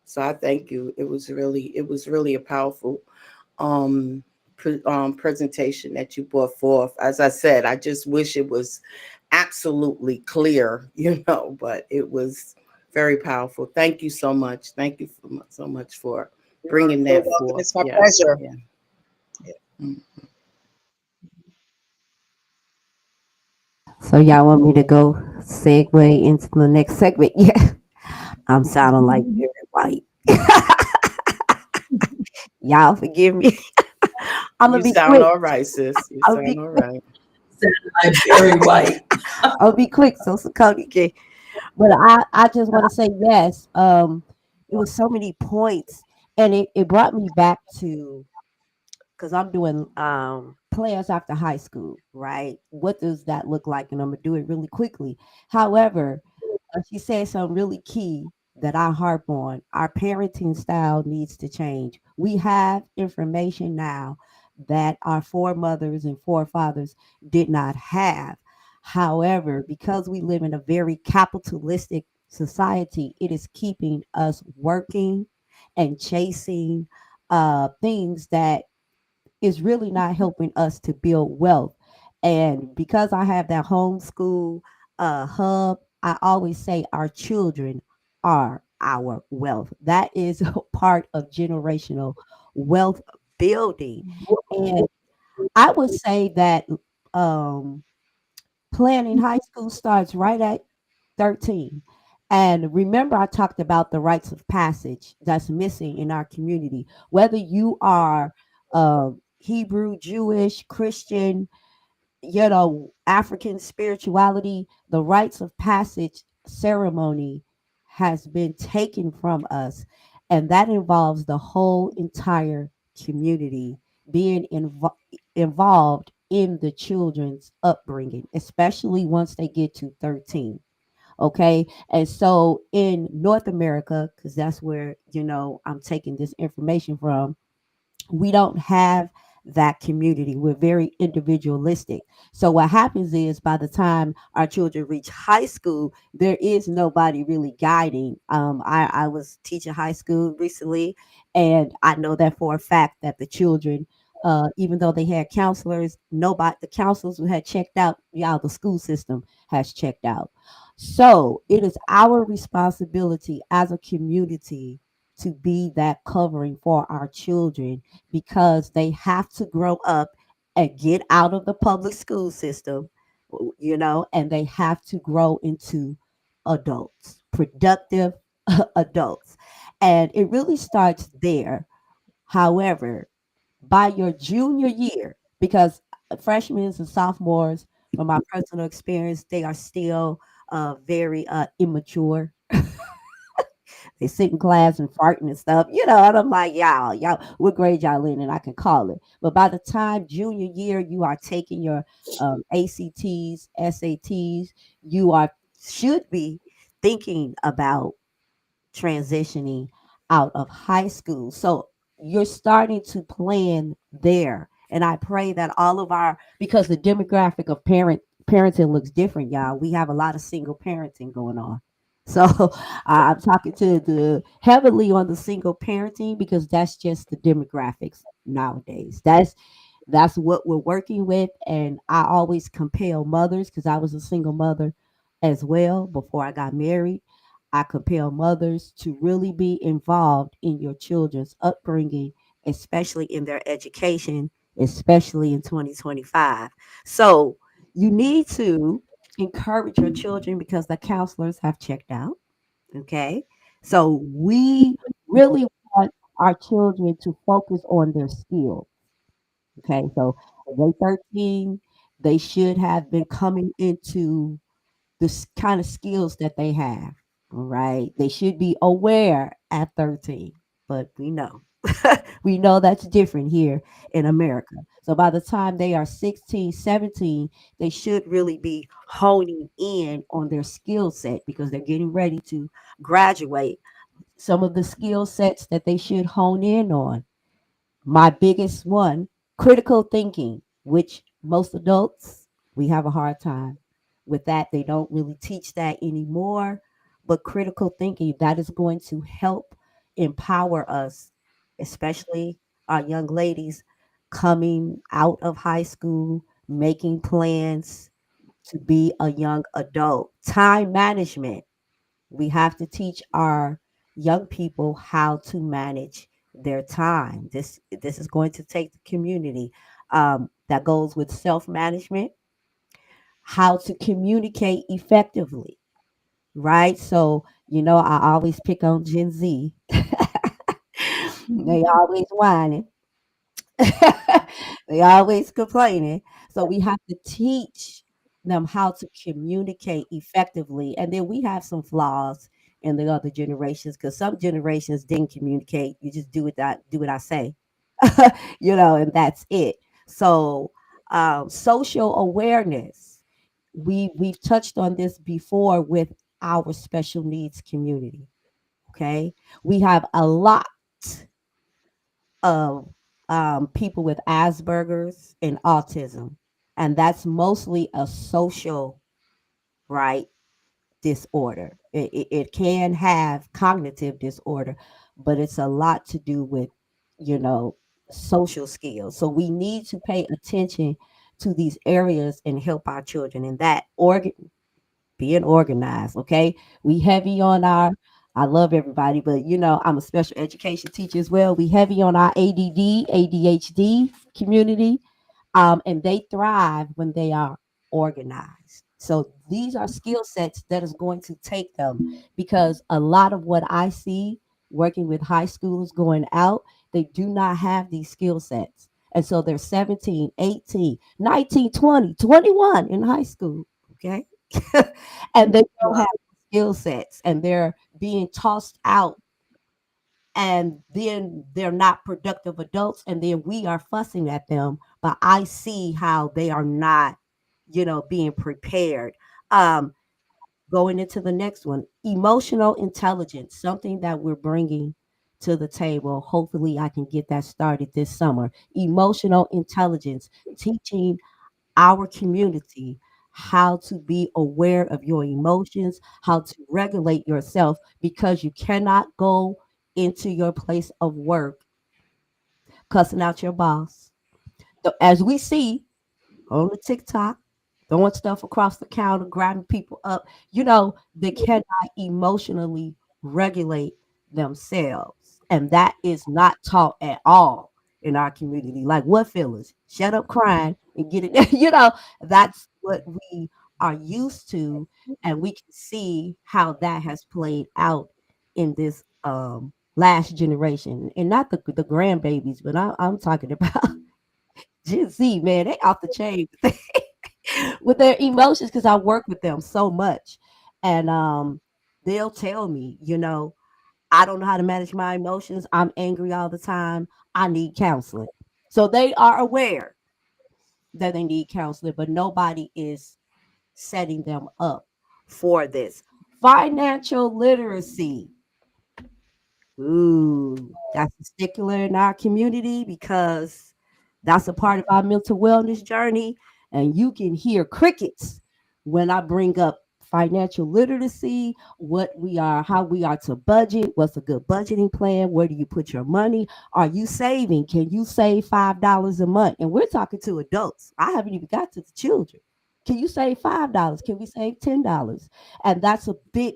[SPEAKER 4] So I thank you. It was really a powerful presentation that you brought forth. As I said, I just wish it was absolutely clear, but it was very powerful. Thank you so much. Thank you so much for bringing that forth.
[SPEAKER 5] It's my pleasure.
[SPEAKER 4] Yeah.
[SPEAKER 2] So y'all want me to go segue into the next segment? Yeah. I'm sounding like Barry White. Y'all forgive me. I'm gonna
[SPEAKER 4] You
[SPEAKER 2] be
[SPEAKER 4] sound
[SPEAKER 2] quick.
[SPEAKER 4] all right, sis. You
[SPEAKER 2] I'll
[SPEAKER 4] sound
[SPEAKER 2] be
[SPEAKER 4] all right.
[SPEAKER 3] I'm very white.
[SPEAKER 2] I'll be quick so Cody can. But I just want to say yes. It was so many points, and it brought me back to, because I'm doing players after high school, right? What does that look like? And I'm gonna do it really quickly. However, she said something really key that I harp on. Our parenting style needs to change. We have information now that our foremothers and forefathers did not have. However, because we live in a very capitalistic society, it is keeping us working and chasing things that is really not helping us to build wealth. And because I have that homeschool hub, I always say our children are our wealth. That is a part of generational wealth building. And I would say that um, planning high school starts right at 13. And remember, I talked about the rites of passage that's missing in our community. Whether you are Hebrew, Jewish, Christian, African spirituality, the rites of passage ceremony has been taken from us. And that involves the whole entire community being involved in the children's upbringing, especially once they get to 13. Okay. And so in North America, because that's where, I'm taking this information from, we don't have that community. We're very individualistic. So what happens is by the time our children reach high school, there is nobody really guiding. I was teaching high school recently, and I know that for a fact that the children, even though they had counselors, nobody, the counselors who had checked out, yeah, the school system has checked out. So it is our responsibility as a community to be that covering for our children, because they have to grow up and get out of the public school system, and they have to grow into adults, productive adults. And it really starts there. However, by your junior year, because freshmen and sophomores, from my personal experience, they are still very immature. They sit in class and farting and stuff, and I'm like, y'all, what grade y'all in? And I can call it. But by the time junior year, you are taking your ACTs, SATs, you should be thinking about transitioning out of high school. So you're starting to plan there. And I pray that all of because the demographic of parenting looks different, y'all. We have a lot of single parenting going on. So I'm talking to the heavily on the single parenting, because that's just the demographics nowadays. That's what we're working with. And I always compel mothers, because I was a single mother as well before I got married. I compel mothers to really be involved in your children's upbringing, especially in their education, especially in 2025. So you need to encourage your children, because the counselors have checked out. Okay. So we really want our children to focus on their skills. Okay. So at age 13, they should have been coming into the kind of skills that they have. All right. They should be aware at 13, but we know. We know that's different here in America. So by the time they are 16, 17, they should really be honing in on their skill set, because they're getting ready to graduate. Some of the skill sets that they should hone in on, my biggest one, critical thinking, which most adults, we have a hard time with that. They don't really teach that anymore. But critical thinking, that is going to help empower us, especially our young ladies coming out of high school, making plans to be a young adult. Time management, we have to teach our young people how to manage their time. This is going to take the community. That goes with self management, how to communicate effectively, right? So I always pick on Gen Z. They always whining. They always complaining. So we have to teach them how to communicate effectively. And then we have some flaws in the other generations, because some generations didn't communicate. You just do what I say, and that's it. So social awareness. We've touched on this before with our special needs community. Okay. We have a lot of people with Asperger's and autism. And that's mostly a social, right, disorder. It can have cognitive disorder, but it's a lot to do with, you know, social skills. So we need to pay attention to these areas and help our children in that being organized. Okay. We heavy on our, I love everybody, but you know, I'm a special education teacher as well. We heavy on our ADD, ADHD community, and they thrive when they are organized. So these are skill sets that is going to take them, because a lot of what I see working with high schoolers going out, they do not have these skill sets. And so they're 17, 18, 19, 20, 21 in high school. Okay. And they don't have skill sets, and they're being tossed out, and then they're not productive adults, and then we are fussing at them, but I see how they are not, you know, being prepared. um Going into the next one, emotional intelligence, something that we're bringing to the table. Hopefully I can get that started this summer. Emotional intelligence, teaching our community how to be aware of your emotions, how to regulate yourself, because you cannot go into your place of work cussing out your boss. As we see on the TikTok, throwing stuff across the counter, grabbing people up, you know, they cannot emotionally regulate themselves. And that is not taught at all in our community. Like, what feelings? Shut up crying and get it. You know, that's what we are used to. And we can see how that has played out in this last generation. And not the grandbabies, but I'm talking about Gen Z, man. They off the chain with their emotions, because I work with them so much. And they'll tell me, you know, I don't know how to manage my emotions. I'm angry all the time. I need counseling. So they are aware that they need counseling, but nobody is setting them up for this. Financial literacy. Ooh, that's a stickler in our community, because that's a part of our mental wellness journey. And you can hear crickets when I bring up financial literacy, what we are, how we are to budget, what's a good budgeting plan, where do you put your money? Are you saving? Can you save $5 a month? And we're talking to adults. I haven't even got to the children. Can you save $5? Can we save $10? And that's a big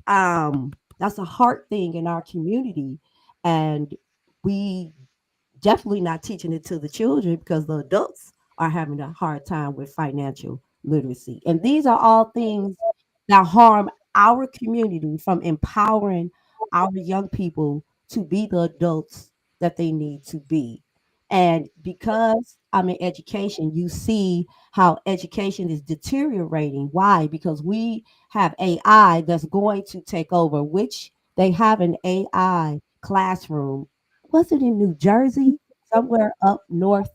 [SPEAKER 2] that's a hard thing in our community. And we definitely not teaching it to the children, because the adults are having a hard time with financial literacy. And these are all things that harm our community from empowering our young people to be the adults that they need to be. And because I'm in education, you see how education is deteriorating. Why? Because we have AI that's going to take over, which they have an AI classroom. Was it in New Jersey? Somewhere up north,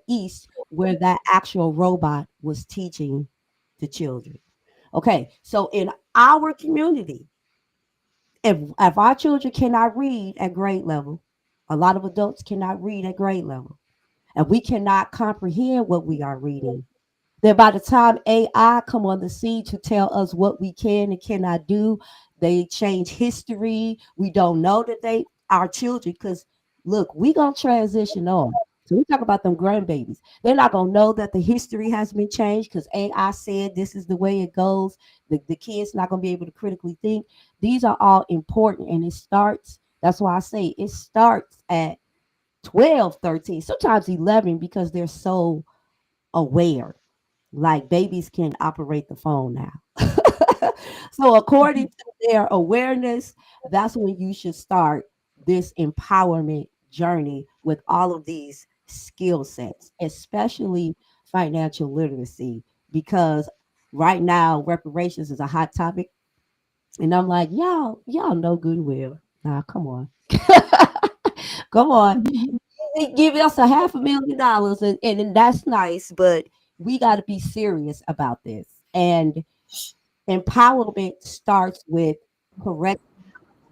[SPEAKER 2] east, where that actual robot was teaching the children. Okay, so in our community, if our children cannot read at grade level, a lot of adults cannot read at grade level, and we cannot comprehend what we are reading, then by the time AI come on the scene to tell us what we can and cannot do, they change history. We don't know that they our children, because look, we gonna transition on. So we talk about them grandbabies. They're not gonna know that the history has been changed because AI said this is the way it goes. The kids not gonna be able to critically think. These are all important, and it starts. That's why I say it starts at 12, 13, sometimes 11, because they're so aware, like babies can operate the phone now. So according to their awareness, that's when you should start this empowerment journey with all of these skill sets, especially financial literacy, because right now reparations is a hot topic. And I'm like, y'all know good and well. Nah, come on. Come on. They give us $500,000, and then that's nice, but we got to be serious about this. And empowerment starts with correct.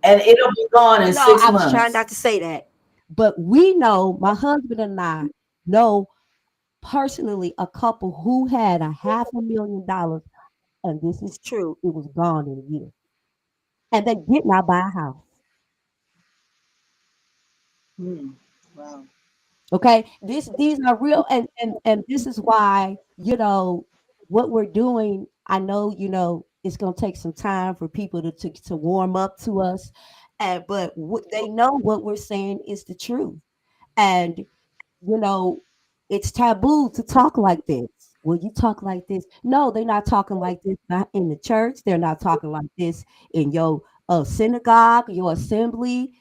[SPEAKER 3] And it'll be gone in
[SPEAKER 2] No,
[SPEAKER 3] six
[SPEAKER 2] I was trying
[SPEAKER 3] months.
[SPEAKER 2] not to say that, but we know, my husband and I know personally a couple who had a $500,000, and this is true, it was gone in a year. And they did not buy a house.
[SPEAKER 5] Hmm. Wow.
[SPEAKER 2] Okay. These are real, and this is why, what we're doing, I know, it's gonna take some time for people to warm up to us. But what they know, what we're saying is the truth. And you know, it's taboo to talk like this. Will you talk like this? No, they're not talking like this, not in the church. They're not talking like this in your synagogue, your assembly.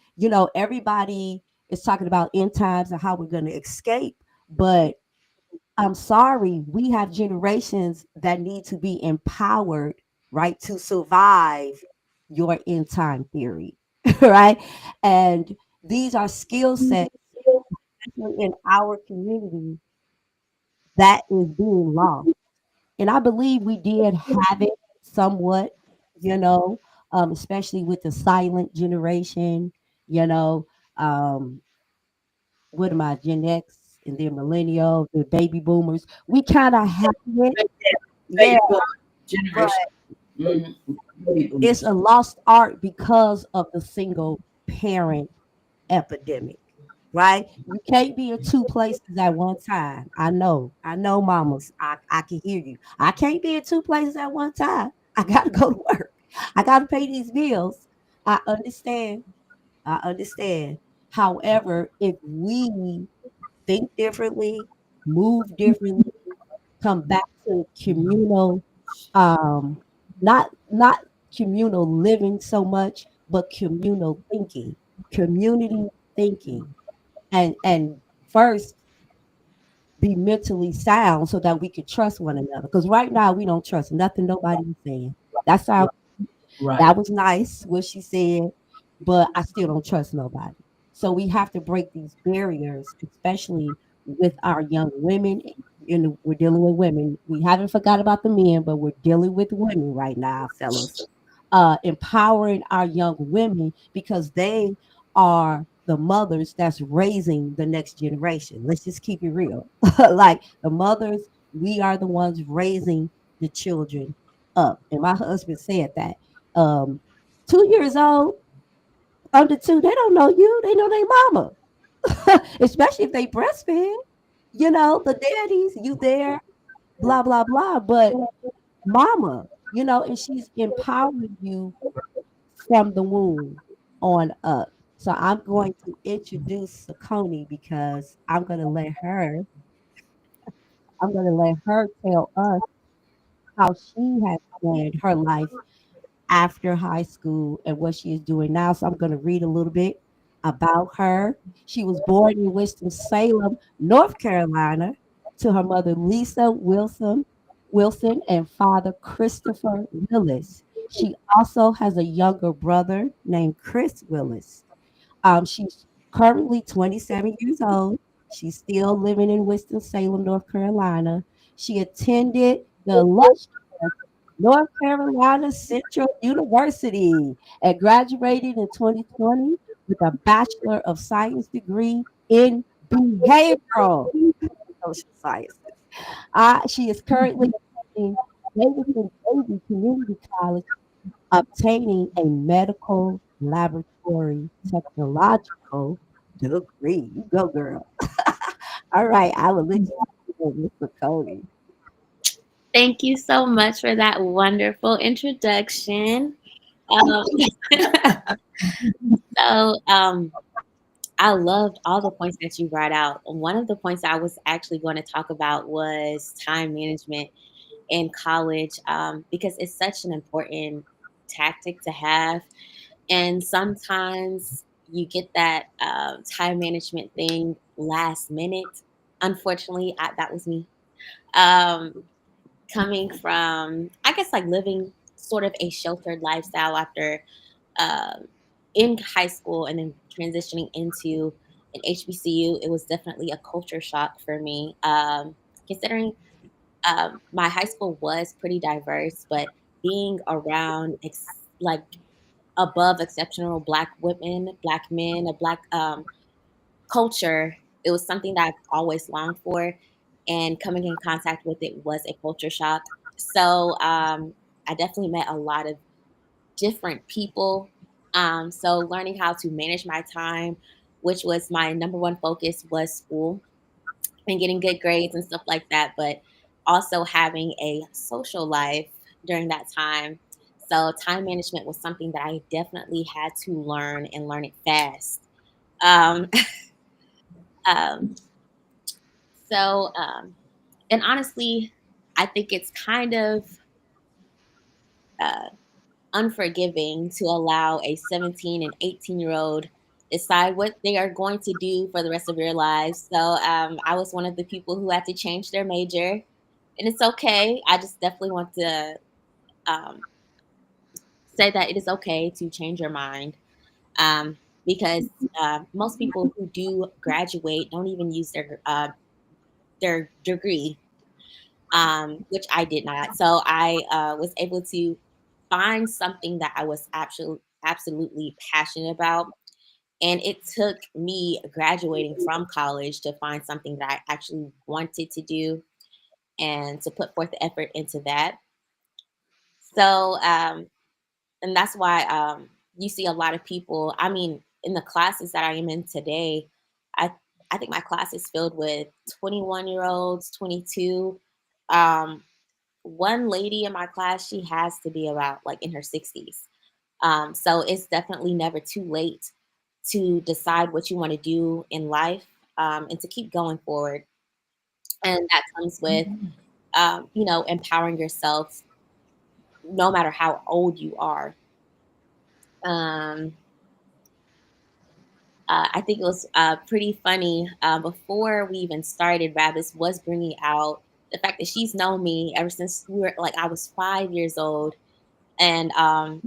[SPEAKER 2] Everybody is talking about end times and how we're going to escape. But I'm sorry, we have generations that need to be empowered, right, to survive your end time theory, right? And these are skill sets in our community that is being lost. And I believe we did have it somewhat, you know, especially with the silent generation, you know, um, what am I, Gen X and then millennial, the baby boomers. We kind of have it, yeah,
[SPEAKER 3] Baby boom
[SPEAKER 2] but
[SPEAKER 3] generation. Mhm. Baby
[SPEAKER 2] it's
[SPEAKER 3] boomers.
[SPEAKER 2] a lost art because of the single parent epidemic, right? You can't be in two places at one time. I know, mamas. I can hear you. I can't be in two places at one time. I gotta go to work. I gotta pay these bills. I understand. I understand. However, if we think differently, move differently, come back to communal, um, not communal living so much, but communal thinking, community thinking, and first be mentally sound so that we could trust one another. Because right now we don't trust nothing nobody is saying. That's how
[SPEAKER 3] Right.
[SPEAKER 2] that was nice what she said, but I still don't trust nobody. So we have to break these barriers, especially with our young women. And we're dealing with women. We haven't forgot about the men, but we're dealing with women right now, fellas. Empowering our young women because they are the mothers that's raising the next generation. Let's just keep it real. Like the mothers, we are the ones raising the children up. And my husband said that. Um, 2 years old, under two, they don't know you. They know their mama, especially if they breastfeed. The daddies, you there, blah, blah, blah. But mama, and she's empowering you from the womb on up. So I'm going to introduce Sakoni because I'm gonna let her tell us how she has planned her life after high school and what she is doing now. So I'm going to read a little bit about her. She was born in Winston-Salem, North Carolina, to her mother Lisa Wilson and father Christopher Willis. She also has a younger brother named Chris Willis. She's currently 27 years old. She's still living in Winston-Salem, North Carolina. She attended the illustrious North Carolina Central University and graduated in 2020 with a Bachelor of Science degree in behavioral social sciences. She is currently attending Davidson Davy Community College, obtaining a medical laboratory technological degree. You go, girl. All right, I will let you go, Mr. Cody.
[SPEAKER 6] Thank you so much for that wonderful introduction. Um, so, I loved all the points that you brought out. One of the points I was actually going to talk about was time management in college, because it's such an important tactic to have. And sometimes you get that time management thing last minute. Unfortunately, that was me. Um, Coming from, I guess, like living sort of a sheltered lifestyle after um, in high school and then transitioning into an HBCU, it was definitely a culture shock for me. Considering my high school was pretty diverse, but being around like above exceptional Black women, Black men, a Black culture, it was something that I've always longed for. and coming in contact with it was a culture shock. So I definitely met a lot of different people. So learning how to manage my time, which was my number one focus, was school and getting good grades and stuff like that, but also having a social life during that time. So time management was something that I definitely had to learn and learn it fast. Um, um, and honestly, I think it's kind of uh, unforgiving to allow a 17 and 18-year-old decide what they are going to do for the rest of their lives. So I was one of the people who had to change their major, and it's okay. I just definitely want to um, say that it is okay to change your mind, because most people who do graduate don't even use their degree, which I did not. So I was able to find something that I was absolutely passionate about. And it took me graduating from college to find something that I actually wanted to do and to put forth the effort into that. So, and that's why you see a lot of people. I mean, in the classes that I am in today, I I think my class is filled with 21-year-olds, 22. Um, One lady in my class, she has to be about like in her 60s. So it's definitely never too late to decide what you want to do in life, and to keep going forward. And that comes with, empowering yourself no matter how old you are. Um, I think it was pretty funny. Before we even started, Rabbits was bringing out the fact that she's known me ever since I was 5 years old, and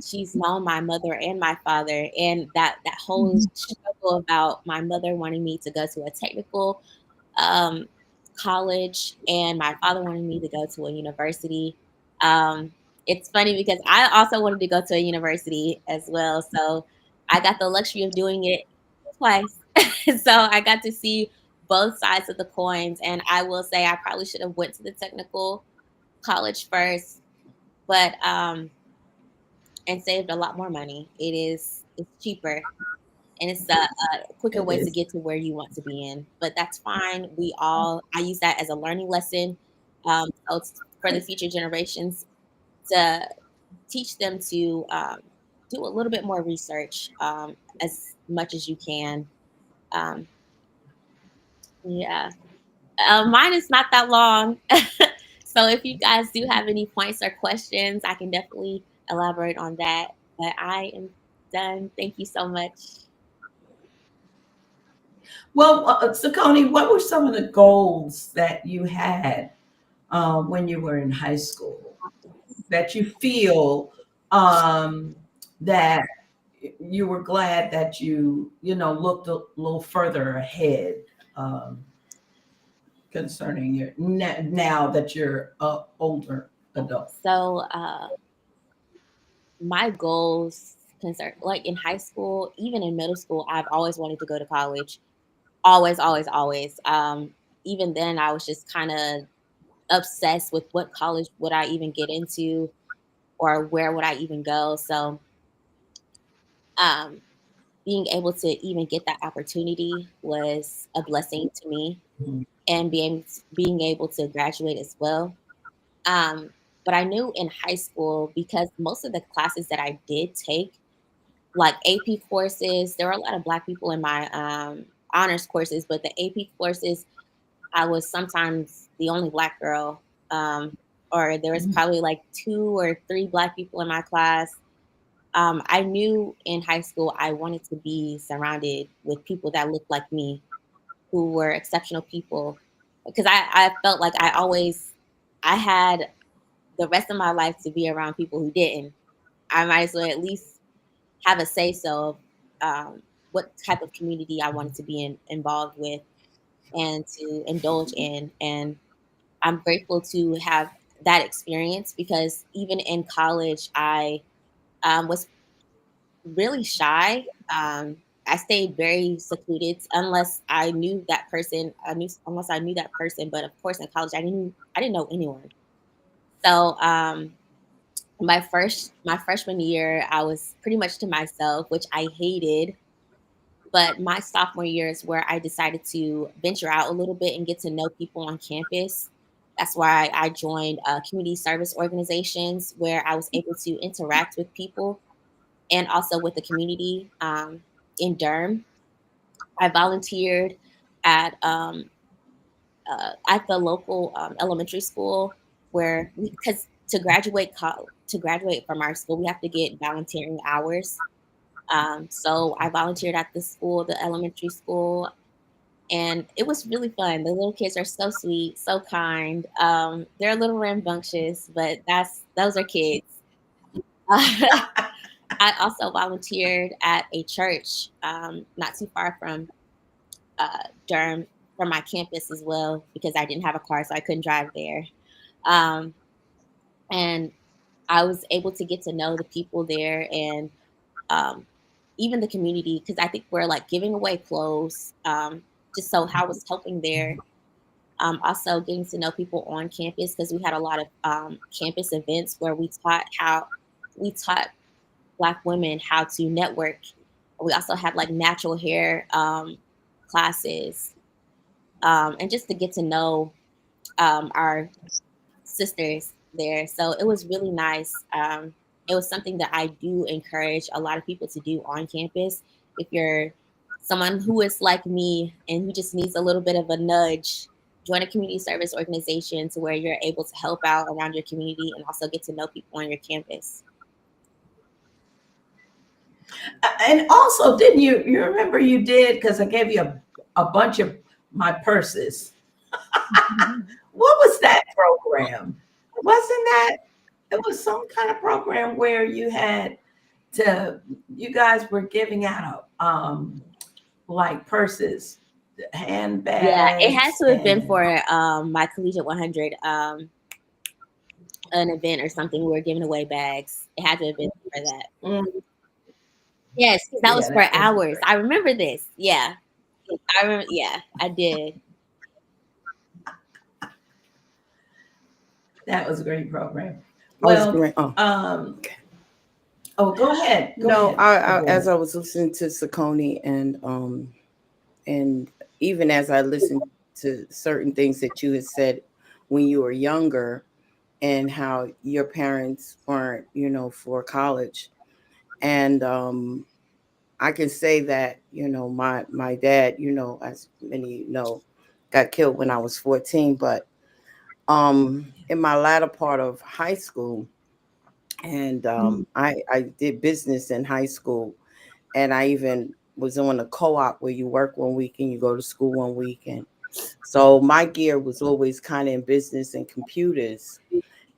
[SPEAKER 6] she's known my mother and my father, and that whole struggle about my mother wanting me to go to a technical um, college and my father wanted me to go to a university. Um, it's funny because I also wanted to go to a university as well, so I got the luxury of doing it twice. So I got to see both sides of the coins, and I will say I probably should have went to the technical college first, but and saved a lot more money. It's cheaper and it's a quicker
[SPEAKER 4] It
[SPEAKER 6] way to
[SPEAKER 4] is.
[SPEAKER 6] get to where you want to be in. But that's fine. I use that as a learning lesson, so it's for the future generations to teach them to do a little bit more research, as much as you can. Um, yeah, mine is not that long. So if you guys do have any points or questions, I can definitely elaborate on that. But I am done. Thank you so much.
[SPEAKER 3] Well, Sakoni, what were some of the goals that you had when you were in high school that you feel that you were glad that you looked a little further ahead, um, concerning your now that you're a older adult?
[SPEAKER 6] So my goals concern like in high school, even in middle school, I've always wanted to go to college. Always, always, always. Even then I was just kind of obsessed with what college would I even get into or where would I even go. So um being able to even get that opportunity was a blessing to me, and being able to graduate as well. Um, but I knew in high school, because most of the classes that I did take, like AP courses, there were a lot of Black people in my honors courses, but the AP courses, I was sometimes the only Black girl, or there was probably like 2 or 3 Black people in my class. I knew in high school I wanted to be surrounded with people that looked like me, who were exceptional people, because I felt like I had the rest of my life to be around people who didn't. I might as well at least have a say so of what type of community I wanted to be involved with and to indulge in. And I'm grateful to have that experience, because even in college, I was really shy. I stayed very secluded unless I knew that person. Unless I knew that person. But of course, in college, I didn't know anyone. So my freshman year, I was pretty much to myself, which I hated. But my sophomore year is where I decided to venture out a little bit and get to know people on campus. That's why I joined community service organizations where I was able to interact with people and also with the community in Durham. I volunteered at at the local elementary school where because to graduate from our school we have to get volunteering hours. So I volunteered at the school, the elementary school, and it was really fun. The little kids are so sweet, so kind. They're a little rambunctious, but those are kids. I also volunteered at a church not too far from Durham, from my campus as well, because I didn't have a car, so I couldn't drive there. Um, and I was able to get to know the people there and um, even the community, because I think we're like giving away clothes, just so how I was helping there. Also getting to know people on campus because we had a lot of campus events where we taught Black women how to network. We also had like natural hair classes, and just to get to know our sisters there. So it was really nice. It was something that I do encourage a lot of people to do on campus. If you're someone who is like me and who just needs a little bit of a nudge, join a community service organization to where you're able to help out around your community and also get to know people on your campus.
[SPEAKER 3] And also, didn't you remember you did, because I gave you a bunch of my purses. What was that program? Wasn't that, it was some kind of program where you guys were giving out like purses, handbags.
[SPEAKER 6] Yeah, it had to have been
[SPEAKER 3] and
[SPEAKER 6] for my Collegiate 100 an event or something. We were giving away bags. It had to have been for that.
[SPEAKER 3] Mm,
[SPEAKER 6] Yes, 'cause that
[SPEAKER 3] yeah,
[SPEAKER 6] was for
[SPEAKER 3] that was
[SPEAKER 6] hours.
[SPEAKER 3] great.
[SPEAKER 6] I remember this. Yeah, I remember. Yeah, I did.
[SPEAKER 3] That was a great program.
[SPEAKER 4] I was
[SPEAKER 3] Well,
[SPEAKER 4] great. Oh.
[SPEAKER 3] Go ahead. Go
[SPEAKER 4] No,
[SPEAKER 3] ahead.
[SPEAKER 4] as I was listening to Saucony and even as I listened to certain things that you had said when you were younger and how your parents weren't, for college. And I can say that, my dad, as many know, got killed when I was 14. But in my latter part of high school, and I did business in high school, and I even was on a co-op where you work one week and you go to school one week. And so my gear was always kind of in business and computers.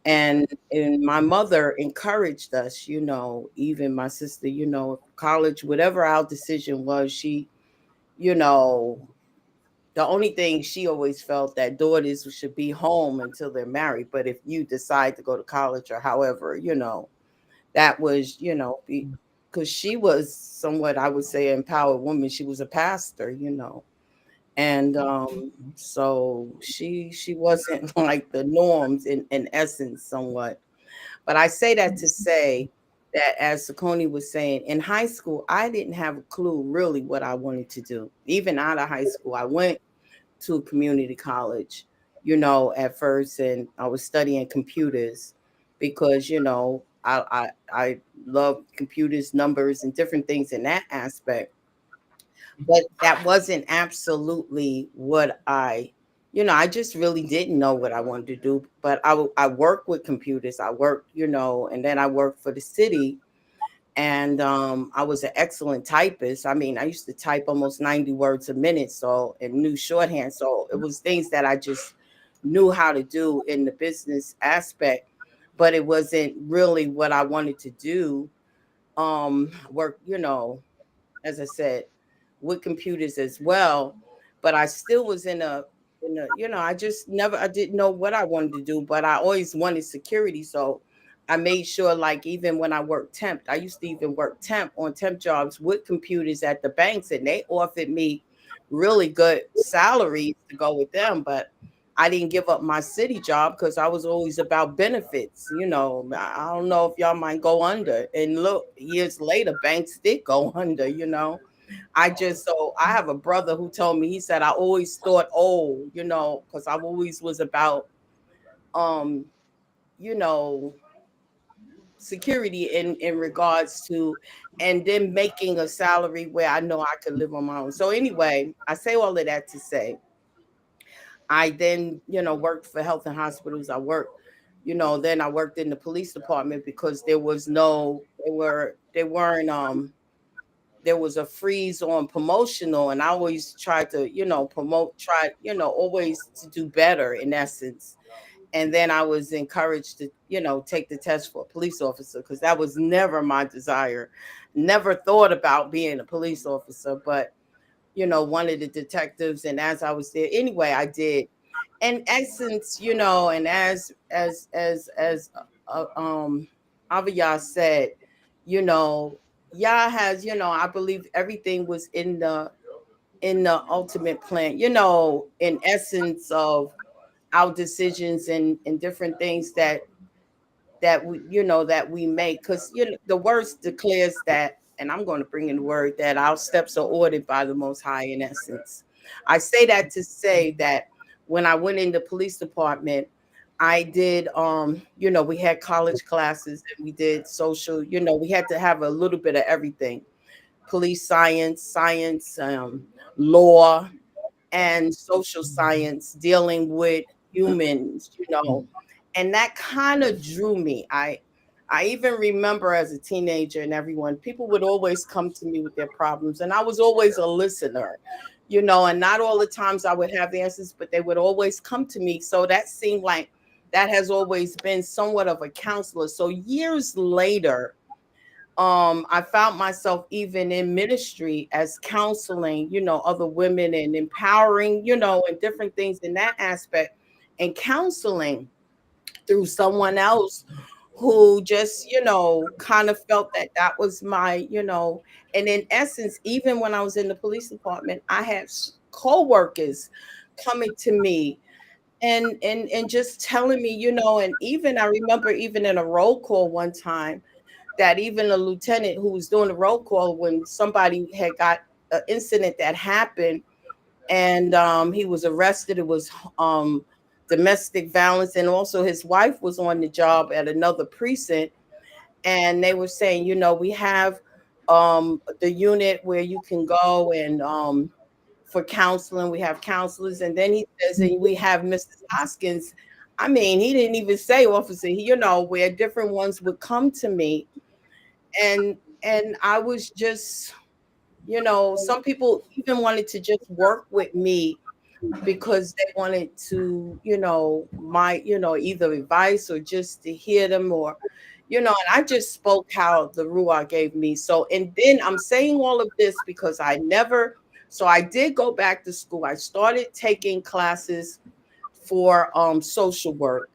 [SPEAKER 4] And my mother encouraged us, even my sister, college, whatever our decision was, she, you know, the only thing she always felt that daughters should be home until they're married. But if you decide to go to college or however, that was, because she was somewhat, I would say, an empowered woman. She was a pastor, and so she wasn't like the norms in essence somewhat. But I say that to say that, as Saucony was saying, in high school I didn't have a clue really what I wanted to do. Even out of high school, I went to a community college, at first, and I was studying computers because I love computers, numbers, and different things in that aspect. But that wasn't absolutely what I just really didn't know what I wanted to do. But I worked with computers. I worked, and then I worked for the city. And I was an excellent typist. I mean, I used to type almost 90 words a minute, so, and knew shorthand. So it was things that I just knew how to do in the business aspect, but it wasn't really what I wanted to do. Work, as I said, with computers as well. But I still was I just never, I didn't know what I wanted to do, but I always wanted security. So I made sure, like, even when I worked temp, I used to even work temp on temp jobs with computers at the banks, and they offered me really good salaries to go with them. But I didn't give up my city job because I was always about benefits. I don't know if y'all might go under. And look, years later, banks did go under. So I have a brother who told me, he said, I always thought old, because I always was about, um, you know, security in regards to, and then making a salary where I know I could live on my own. So anyway, I say all of that to say I then, worked for health and hospitals. Then I worked in the police department because there was no, they weren't, there was a freeze on promotional, and I always tried to, always to do better in essence. And then I was encouraged to, take the test for a police officer because that was never my desire. Never thought about being a police officer, but one of the detectives, and as I was there anyway, I did. In essence, and as Aviyah said, Yah has, I believe everything was in the ultimate plan, in essence of our decisions and different things that we make, because the word declares that, and I'm going to bring in the word that our steps are ordered by the Most High. In essence, I say that to say that when I went in the police department, I did, we had college classes and we did social, we had to have a little bit of everything: police science, law, and social science, dealing with humans, and that kind of drew me. I even remember as a teenager, and people would always come to me with their problems, and I was always a listener, and not all the times I would have answers, but they would always come to me. So that seemed like that has always been somewhat of a counselor. So years later, I found myself even in ministry as counseling, other women and empowering, and different things in that aspect, and counseling through someone else who just, kind of felt that that was my, and in essence, even when I was in the police department, I had co-workers coming to me and just telling me, and even I remember even in a roll call one time, that even a lieutenant who was doing the roll call when somebody had got an incident that happened, and he was arrested. It was domestic violence, and also his wife was on the job at another precinct, and they were saying, we have the unit where you can go and for counseling, we have counselors. And then he says, and we have Mrs. Hoskins. I mean, he didn't even say officer, where different ones would come to me, and I was just, some people even wanted to just work with me because they wanted to, either advice or just to hear them, or, and I just spoke how the Ruach gave me. So, and then I'm saying all of this because so I did go back to school. I started taking classes for social work,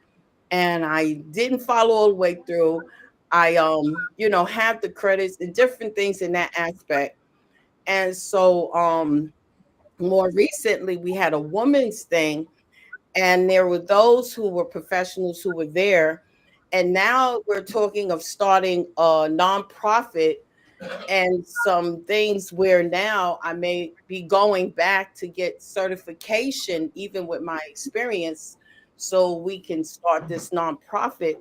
[SPEAKER 4] and I didn't follow all the way through. I have the credits and different things in that aspect. And so more recently we had a women's thing, and there were those who were professionals who were there. And now we're talking of starting a nonprofit and some things where now I may be going back to get certification, even with my experience, so we can start this nonprofit.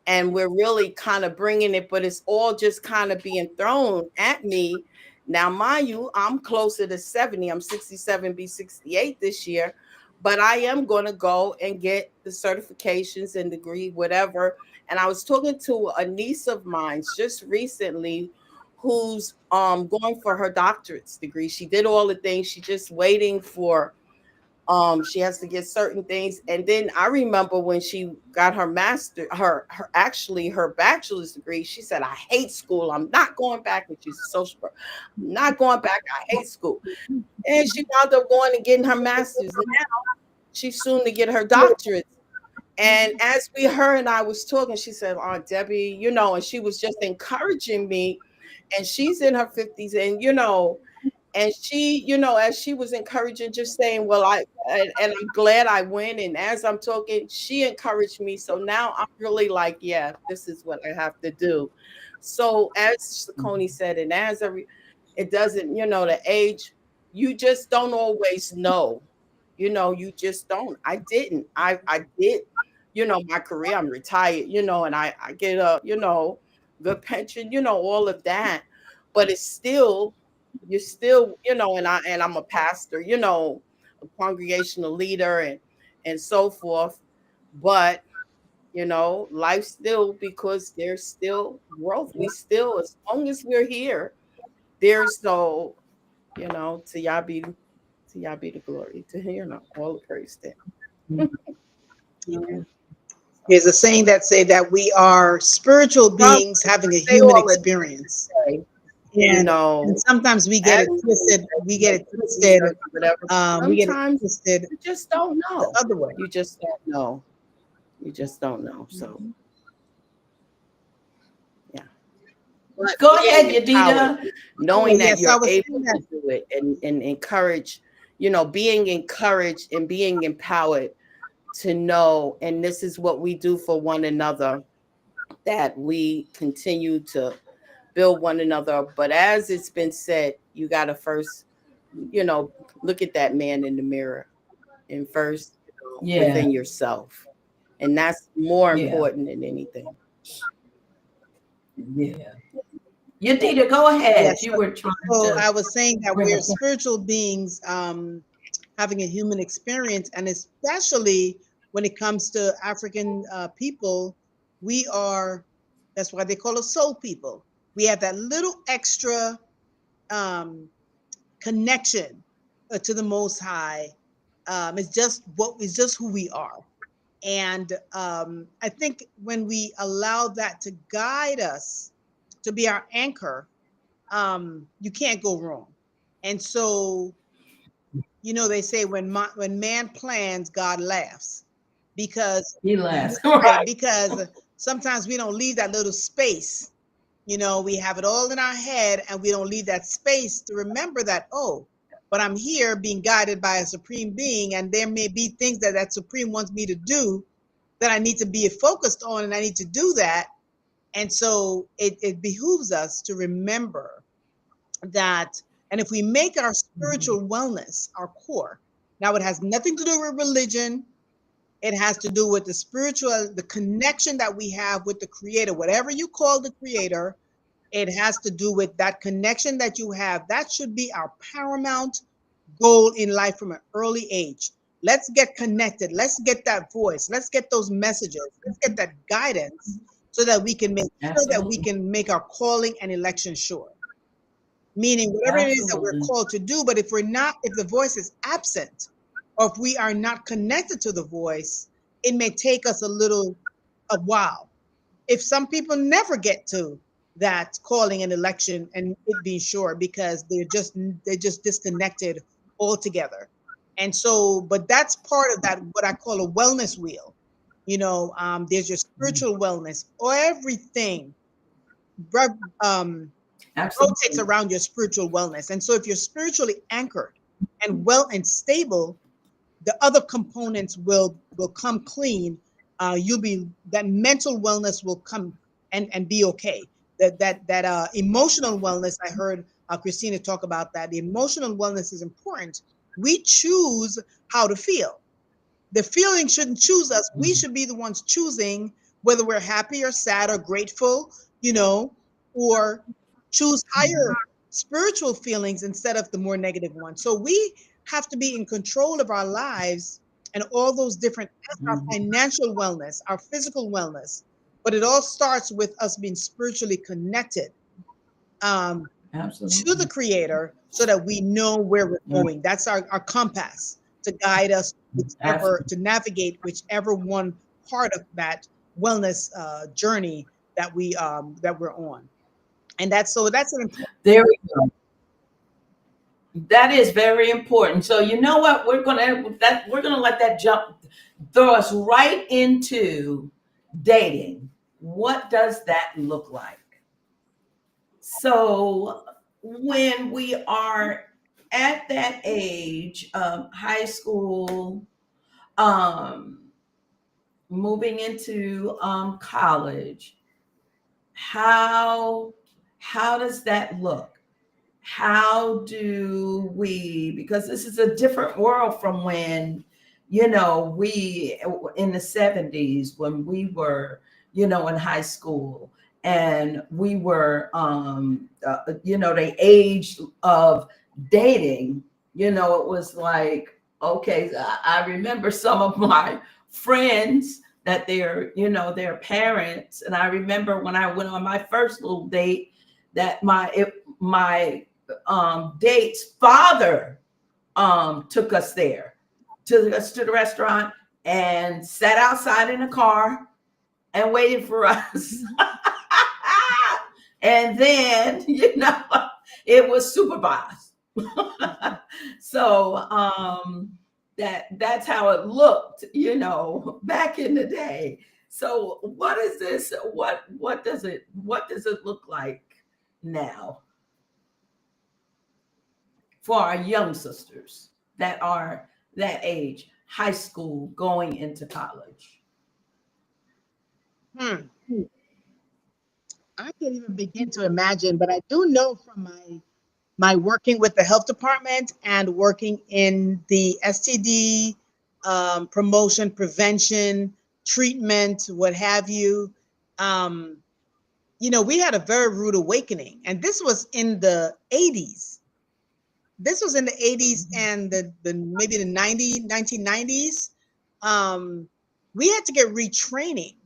[SPEAKER 4] And we're really kind of bringing it, but it's all just kind of being thrown at me. Now, mind you, I'm closer to 70. I'm 67, be 68 this year, but I am going to go and get the certifications and degree, whatever. And I was talking to a niece of mine just recently who's going for her doctorate's degree. She did all the things. She's just waiting for she has to get certain things. And then I remember when she got her her bachelor's degree, she said, I hate school. I'm not going back. And she's a social worker. I'm not going back. I hate school. And she wound up going and getting her master's. And now she's soon to get her doctorate. And as her and I was talking, she said, "Aunt Debbie, you know," and she was just encouraging me. And she's in her 50s, and and she, as she was encouraging, just saying, "Well, and I'm glad I went." And as I'm talking, she encouraged me. So now I'm really like, yeah, this is what I have to do. So as Coney said, and it doesn't, the age, you just don't always know. You just don't. I didn't. I did. My career. I'm retired. And I get a good pension. All of that, but it's still you're still, and I'm a pastor, a congregational leader and so forth. But life still, because there's still growth. We still, as long as we're here, there's no, to y'all be the glory, to all the praise there.
[SPEAKER 5] There's a saying that say that we are spiritual beings having a human experience. And sometimes we get it twisted. We get it twisted.
[SPEAKER 4] You just don't know. The other way. You just don't know. You just don't know. So, yeah. But
[SPEAKER 3] go ahead, Yadida.
[SPEAKER 4] Knowing that you're able to do it and encourage, being encouraged and being empowered to know, and this is what we do for one another, that we continue to build one another. But as it's been said, you got to first, look at that man in the mirror and first within yourself. And that's more important than anything.
[SPEAKER 3] Yeah. Yadida, go ahead.
[SPEAKER 5] Yes,
[SPEAKER 3] you were trying
[SPEAKER 5] so
[SPEAKER 3] to.
[SPEAKER 5] I was saying that we're spiritual beings having a human experience, and especially when it comes to African people, that's why they call us soul people. We have that little extra connection to the Most High. It's just who we are. And I think when we allow that to guide us, to be our anchor, you can't go wrong. And so, they say when man plans, God laughs, because
[SPEAKER 3] he laughs.
[SPEAKER 5] Right, because sometimes we don't leave that little space. We have it all in our head, and we don't leave that space to remember that, but I'm here being guided by a supreme being, and there may be things that supreme wants me to do that I need to be focused on, and I need to do that. And so it behooves us to remember that. And if we make our spiritual wellness our core, now it has nothing to do with religion. It has to do with the connection that we have with the Creator, whatever you call the Creator. It has to do with that connection that you have. That should be our paramount goal in life from an early age. Let's get connected. Let's get that voice. Let's get those messages. Let's get that guidance so that we can make our calling and election sure. Meaning whatever it is that we're called to do, but if the voice is absent, or if we are not connected to the voice, it may take us a while. If some people never get to that calling and election and it being sure, because they're just disconnected altogether. And so, but that's part of that, what I call a wellness wheel. There's your spiritual wellness, or everything rotates around your spiritual wellness. And so if you're spiritually anchored and well and stable, the other components will come clean. That mental wellness will come and be okay. That emotional wellness, I heard Christina talk about that. The emotional wellness is important. We choose how to feel. The feeling shouldn't choose us. We should be the ones choosing whether we're happy or sad or grateful, or choose higher spiritual feelings instead of the more negative ones. So we have to be in control of our lives and all those different, our financial wellness, our physical wellness. But it all starts with us being spiritually connected to the Creator, so that we know where we're going. That's our compass to guide us, to navigate whichever one part of that wellness journey that we're on. And that's an important.
[SPEAKER 3] There we go. That is very important. So you know what? We're gonna let that throw us right into dating. What does that look like? So when we are at that age of high school, um, moving into college, how does that look? How do we, because this is a different world from when, we in the 70s when we were, in high school, and we were the age of dating, it was like, okay, I remember some of my friends that their parents, and I remember when I went on my first little date that my date's father took us there to the restaurant and sat outside in the car and waited for us. And then, it was supervised. So that's how it looked, back in the day. So what is this? What does it look like now for our young sisters that are that age, high school, going into college?
[SPEAKER 5] I can't even begin to imagine, but I do know from my working with the health department and working in the STD promotion, prevention, treatment, what have you. We had a very rude awakening, and this was in the 80s. This was in the 80s and the maybe the 1990s. We had to get retraining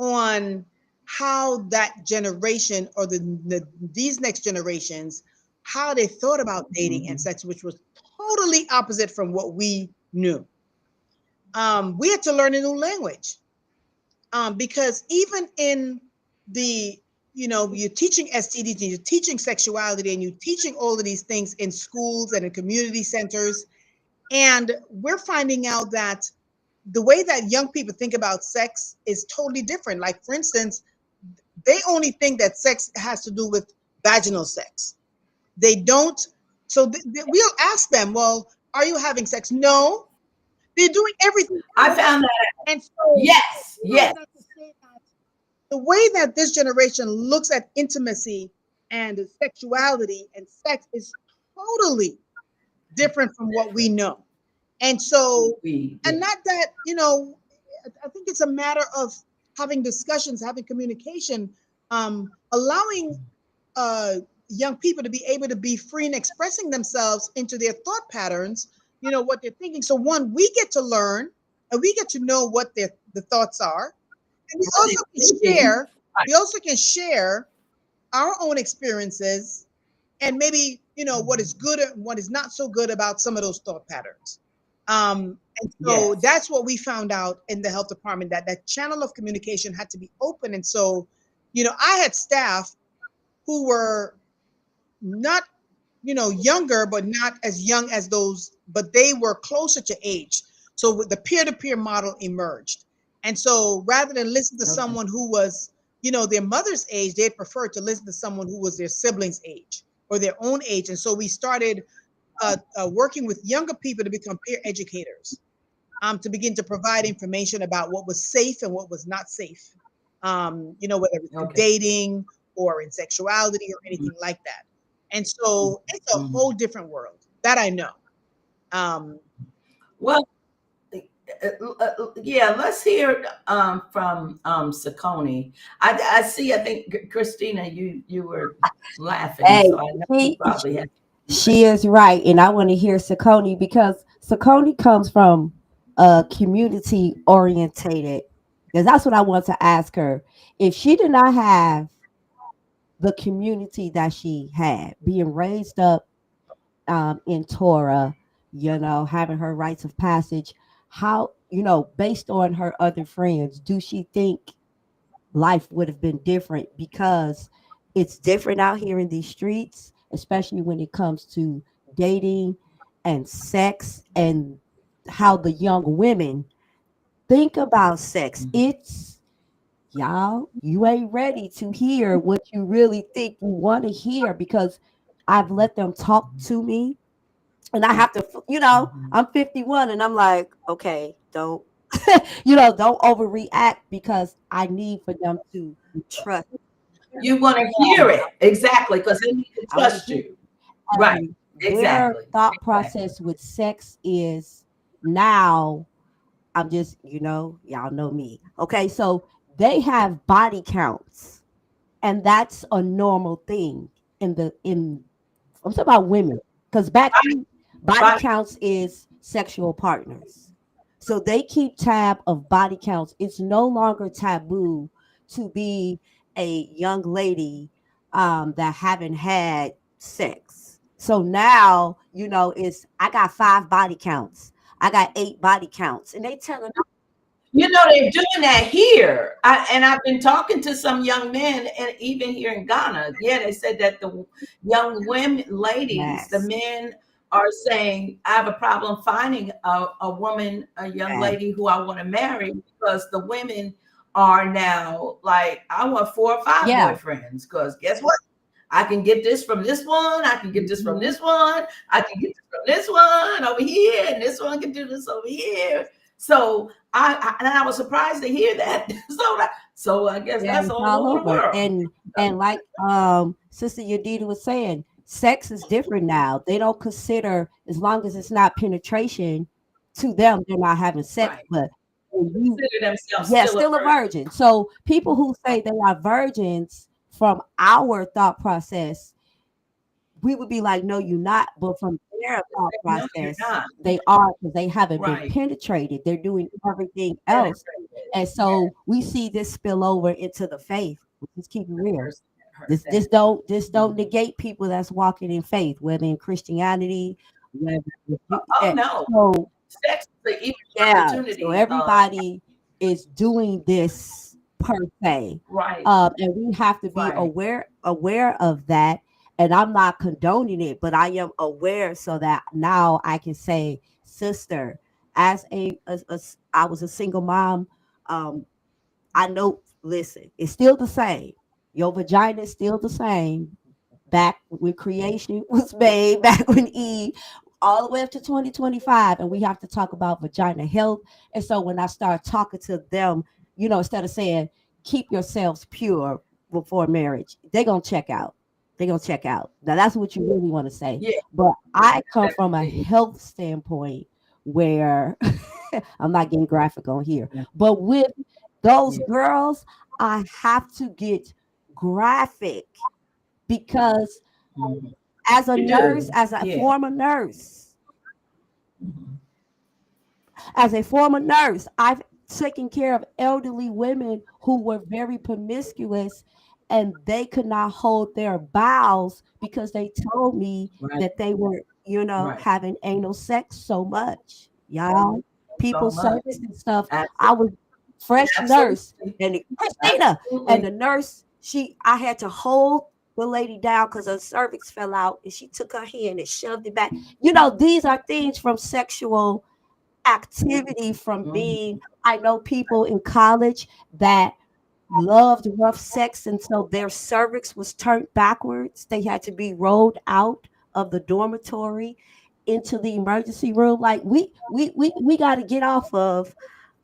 [SPEAKER 5] on how that generation or these next generations, how they thought about dating and sex, which was totally opposite from what we knew. We had to learn a new language because even in the, you're teaching STDs and you're teaching sexuality and you're teaching all of these things in schools and in community centers. And we're finding out that the way that young people think about sex is totally different. Like, for instance, they only think that sex has to do with vaginal sex. They don't. So we'll ask them, well, are you having sex? No, they're doing everything.
[SPEAKER 3] I found that.
[SPEAKER 5] And so,
[SPEAKER 3] Yes.
[SPEAKER 5] the way that this generation looks at intimacy and sexuality and sex is totally different from what we know. And so, and not that, I think it's a matter of having discussions, having communication, allowing young people to be able to be free and expressing themselves into their thought patterns, what they're thinking. So one, we get to learn and we get to know what the thoughts are. And we also can share our own experiences and maybe, what is good and what is not so good about some of those thought patterns. And so that's what we found out in the health department, that channel of communication had to be open. And so, I had staff who were not, younger, but not as young as those, but they were closer to age. So the peer-to-peer model emerged. And so rather than listen to someone who was, their mother's age, they preferred to listen to someone who was their sibling's age or their own age. And so we started working with younger people to become peer educators, to begin to provide information about what was safe and what was not safe, whether it was dating or in sexuality or anything like that. And so it's a whole different world that I know.
[SPEAKER 3] Well, let's hear from Sakoni. I see. I think Christina, you were laughing.
[SPEAKER 2] Hey,
[SPEAKER 3] so I know you probably had.
[SPEAKER 2] She is right, and I want to hear Sakoni because Sakoni comes from a community orientated. Because that's what I want to ask her. If she did not have the community that she had, being raised up in Torah, having her rites of passage, how, based on her other friends, do she think life would have been different? Because it's different out here in these streets, especially when it comes to dating and sex and how the young women think about sex. It's y'all, you ain't ready to hear what you really think you want to hear because I've let them talk to me and I have to, I'm 51 and I'm like, okay, don't, don't overreact because I need for them to trust.
[SPEAKER 3] You want to hear it exactly because they need to
[SPEAKER 2] I wanna
[SPEAKER 3] trust
[SPEAKER 2] hear
[SPEAKER 3] you, right?
[SPEAKER 2] their
[SPEAKER 3] Exactly.
[SPEAKER 2] thought process with sex is now I'm just, y'all know me. Okay, so they have body counts, and that's a normal thing in I'm talking about women. Because back then, body
[SPEAKER 3] Right.
[SPEAKER 2] counts is sexual partners. So they keep tab of body counts. It's no longer taboo to be a young lady that haven't had sex. So now, it's I got 5 body counts. I got 8 body counts. And they telling
[SPEAKER 3] You know, they're doing that here. And I've been talking to some young men, and even here in Ghana, yeah, they said that the young women, ladies, the
[SPEAKER 2] yes,
[SPEAKER 3] men are saying, I have a problem finding a woman, a young
[SPEAKER 2] yes,
[SPEAKER 3] lady who I want to marry because the women are now like, I want 4 or 5
[SPEAKER 2] yeah.
[SPEAKER 3] boyfriends because guess what? I can get this from this one. I can get this from this one. I can get this from this one over here, and this one can do this over here. So I was surprised to hear that. So I guess
[SPEAKER 2] Yeah,
[SPEAKER 3] that's
[SPEAKER 2] it's
[SPEAKER 3] all
[SPEAKER 2] all
[SPEAKER 3] over the
[SPEAKER 2] over.
[SPEAKER 3] world.
[SPEAKER 2] And like Sister Yadida was saying, sex is different now. They don't consider as long as it's not penetration to them, they're not having sex.
[SPEAKER 3] Right.
[SPEAKER 2] But when you
[SPEAKER 3] Consider themselves
[SPEAKER 2] yeah,
[SPEAKER 3] still a
[SPEAKER 2] still a
[SPEAKER 3] virgin.
[SPEAKER 2] virgin. So people who say they are virgins from our thought process, we would be like, no, you're not. But from their thought
[SPEAKER 3] No, you're
[SPEAKER 2] process,
[SPEAKER 3] not.
[SPEAKER 2] they are because they haven't been
[SPEAKER 3] Right.
[SPEAKER 2] penetrated. They're doing everything else.
[SPEAKER 3] Penetrated.
[SPEAKER 2] And so we see this spill over into the faith. Just keep it real.
[SPEAKER 3] Heard
[SPEAKER 2] This
[SPEAKER 3] that.
[SPEAKER 2] this don't negate people that's walking in faith, whether in Christianity, whether
[SPEAKER 3] Oh no.
[SPEAKER 2] so
[SPEAKER 3] Sex is an equal
[SPEAKER 2] yeah, so
[SPEAKER 3] opportunity.
[SPEAKER 2] everybody is doing this per se.
[SPEAKER 3] Right.
[SPEAKER 2] And we have to be
[SPEAKER 3] Right.
[SPEAKER 2] aware of that. And I'm not condoning it, but I am aware so that now I can say, sister, as I was a single mom, I know, listen, it's still the same. Your vagina is still the same. Back when creation was made, back when Eve, all the way up to 2025. And we have to talk about vagina health. And so when I start talking to them, instead of saying, keep yourselves pure before marriage, they're going to check out. They're going to check out. Now, that's what you really want to say.
[SPEAKER 3] Yeah.
[SPEAKER 2] But I come from a health standpoint where I'm not getting graphic on here, but with those girls, I have to get graphic because as a
[SPEAKER 3] You
[SPEAKER 2] nurse,
[SPEAKER 3] do.
[SPEAKER 2] as a
[SPEAKER 3] Yeah.
[SPEAKER 2] former nurse, I've taken care of elderly women who were very promiscuous and they could not hold their bowels because they told me
[SPEAKER 3] Right.
[SPEAKER 2] that they were,
[SPEAKER 3] Right.
[SPEAKER 2] having anal sex so much. Y'all, people
[SPEAKER 3] So much.
[SPEAKER 2] service and stuff.
[SPEAKER 3] Absolutely.
[SPEAKER 2] I was fresh nurse
[SPEAKER 3] Absolutely.
[SPEAKER 2] and Christina
[SPEAKER 3] Absolutely.
[SPEAKER 2] and the nurse, I had to hold the lady down because her cervix fell out and she took her hand and shoved it back. These are things from sexual activity from being, I know people in college that loved rough sex and so their cervix was turned backwards. They had to be rolled out of the dormitory into the emergency room. Like we got to get off of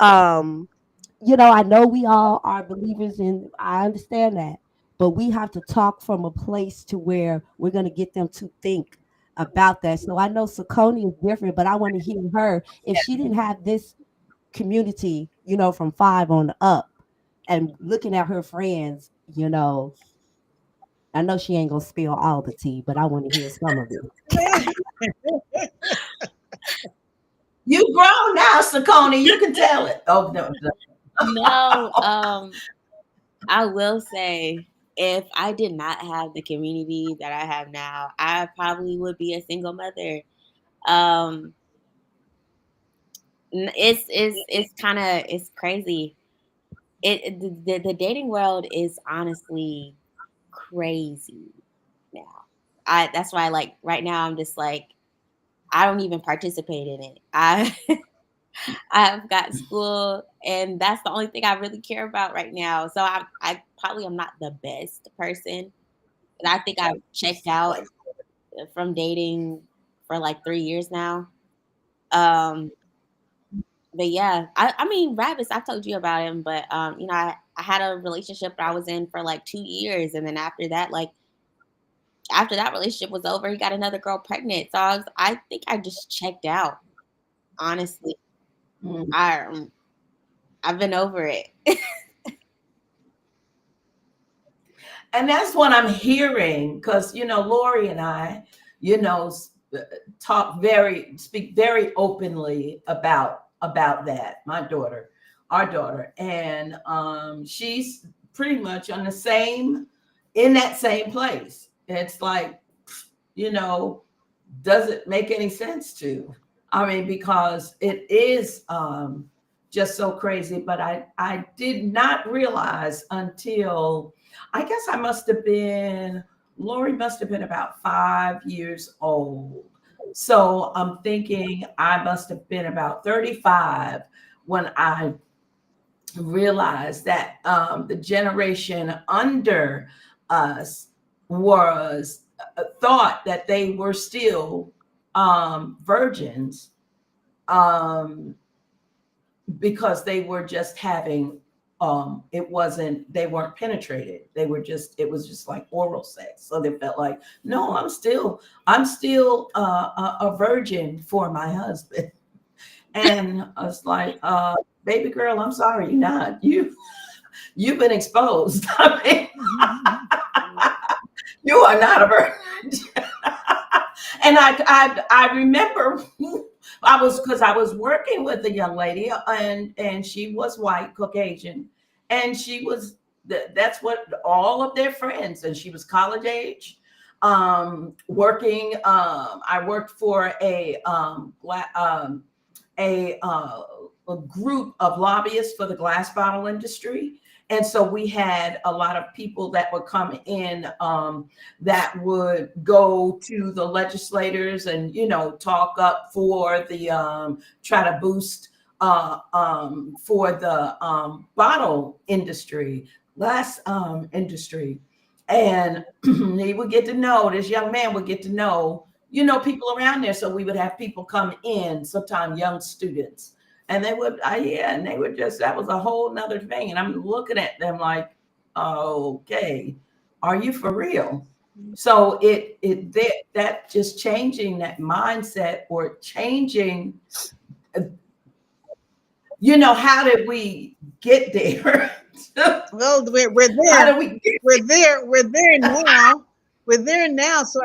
[SPEAKER 2] I know we all are believers in, I understand that, but we have to talk from a place to where we're going to get them to think about that. So I know Sakoni is different, but I want to hear her. If she didn't have this community, from 5 on up and looking at her friends, I know she ain't going to spill all the tea, but I want to hear some of it.
[SPEAKER 3] You grown now, Sakoni. You can tell it. Oh no.
[SPEAKER 6] No, I will say if I did not have the community that I have now, I probably would be a single mother. It's kind of it's crazy. The dating world is honestly crazy now. That's why like right now I'm just like I don't even participate in it. I've got school, and that's the only thing I really care about right now. So I probably am not the best person, and I think I've checked out from dating for like 3 years now. But yeah, I mean, Rabbits, I told you about him, but you know, I had a relationship that I was in for like 2 years, and then after that, like after that relationship was over, he got another girl pregnant. So I think I just checked out. Honestly,
[SPEAKER 3] Mm.
[SPEAKER 6] I've been over it.
[SPEAKER 3] And that's what I'm hearing, because Lori and I, you know, speak very openly about that. My daughter, our daughter, and she's pretty much in that same place. It's like, does it make any sense to? I mean, because it is just so crazy. But I did not realize until, I guess Lori must have been about 5 years old. So I'm thinking I must have been about 35 when I realized that the generation under us was thought that they were still virgins, because they were just having they weren't penetrated. It was just like oral sex. So they felt like, no, I'm still a virgin for my husband. And I was like, baby girl, I'm sorry, you're not. You've been exposed. I mean, you are not a virgin. And I remember because I was working with a young lady, and she was white, Caucasian, and that's what all of their friends, and she was college age, working. I worked for a group of lobbyists for the glass bottle industry. And so we had a lot of people that would come in, that would go to the legislators and, talk up for the, try to boost for the bottle industry, glass industry. And this young man would get to know, people around there. So we would have people come in, sometimes young students. And they would, that was a whole nother thing. And I'm looking at them like, okay, are you for real? So that just changing that mindset, or changing, how did we get there?
[SPEAKER 5] Well, we're there.
[SPEAKER 3] How do we
[SPEAKER 5] We're there now. We're there now. So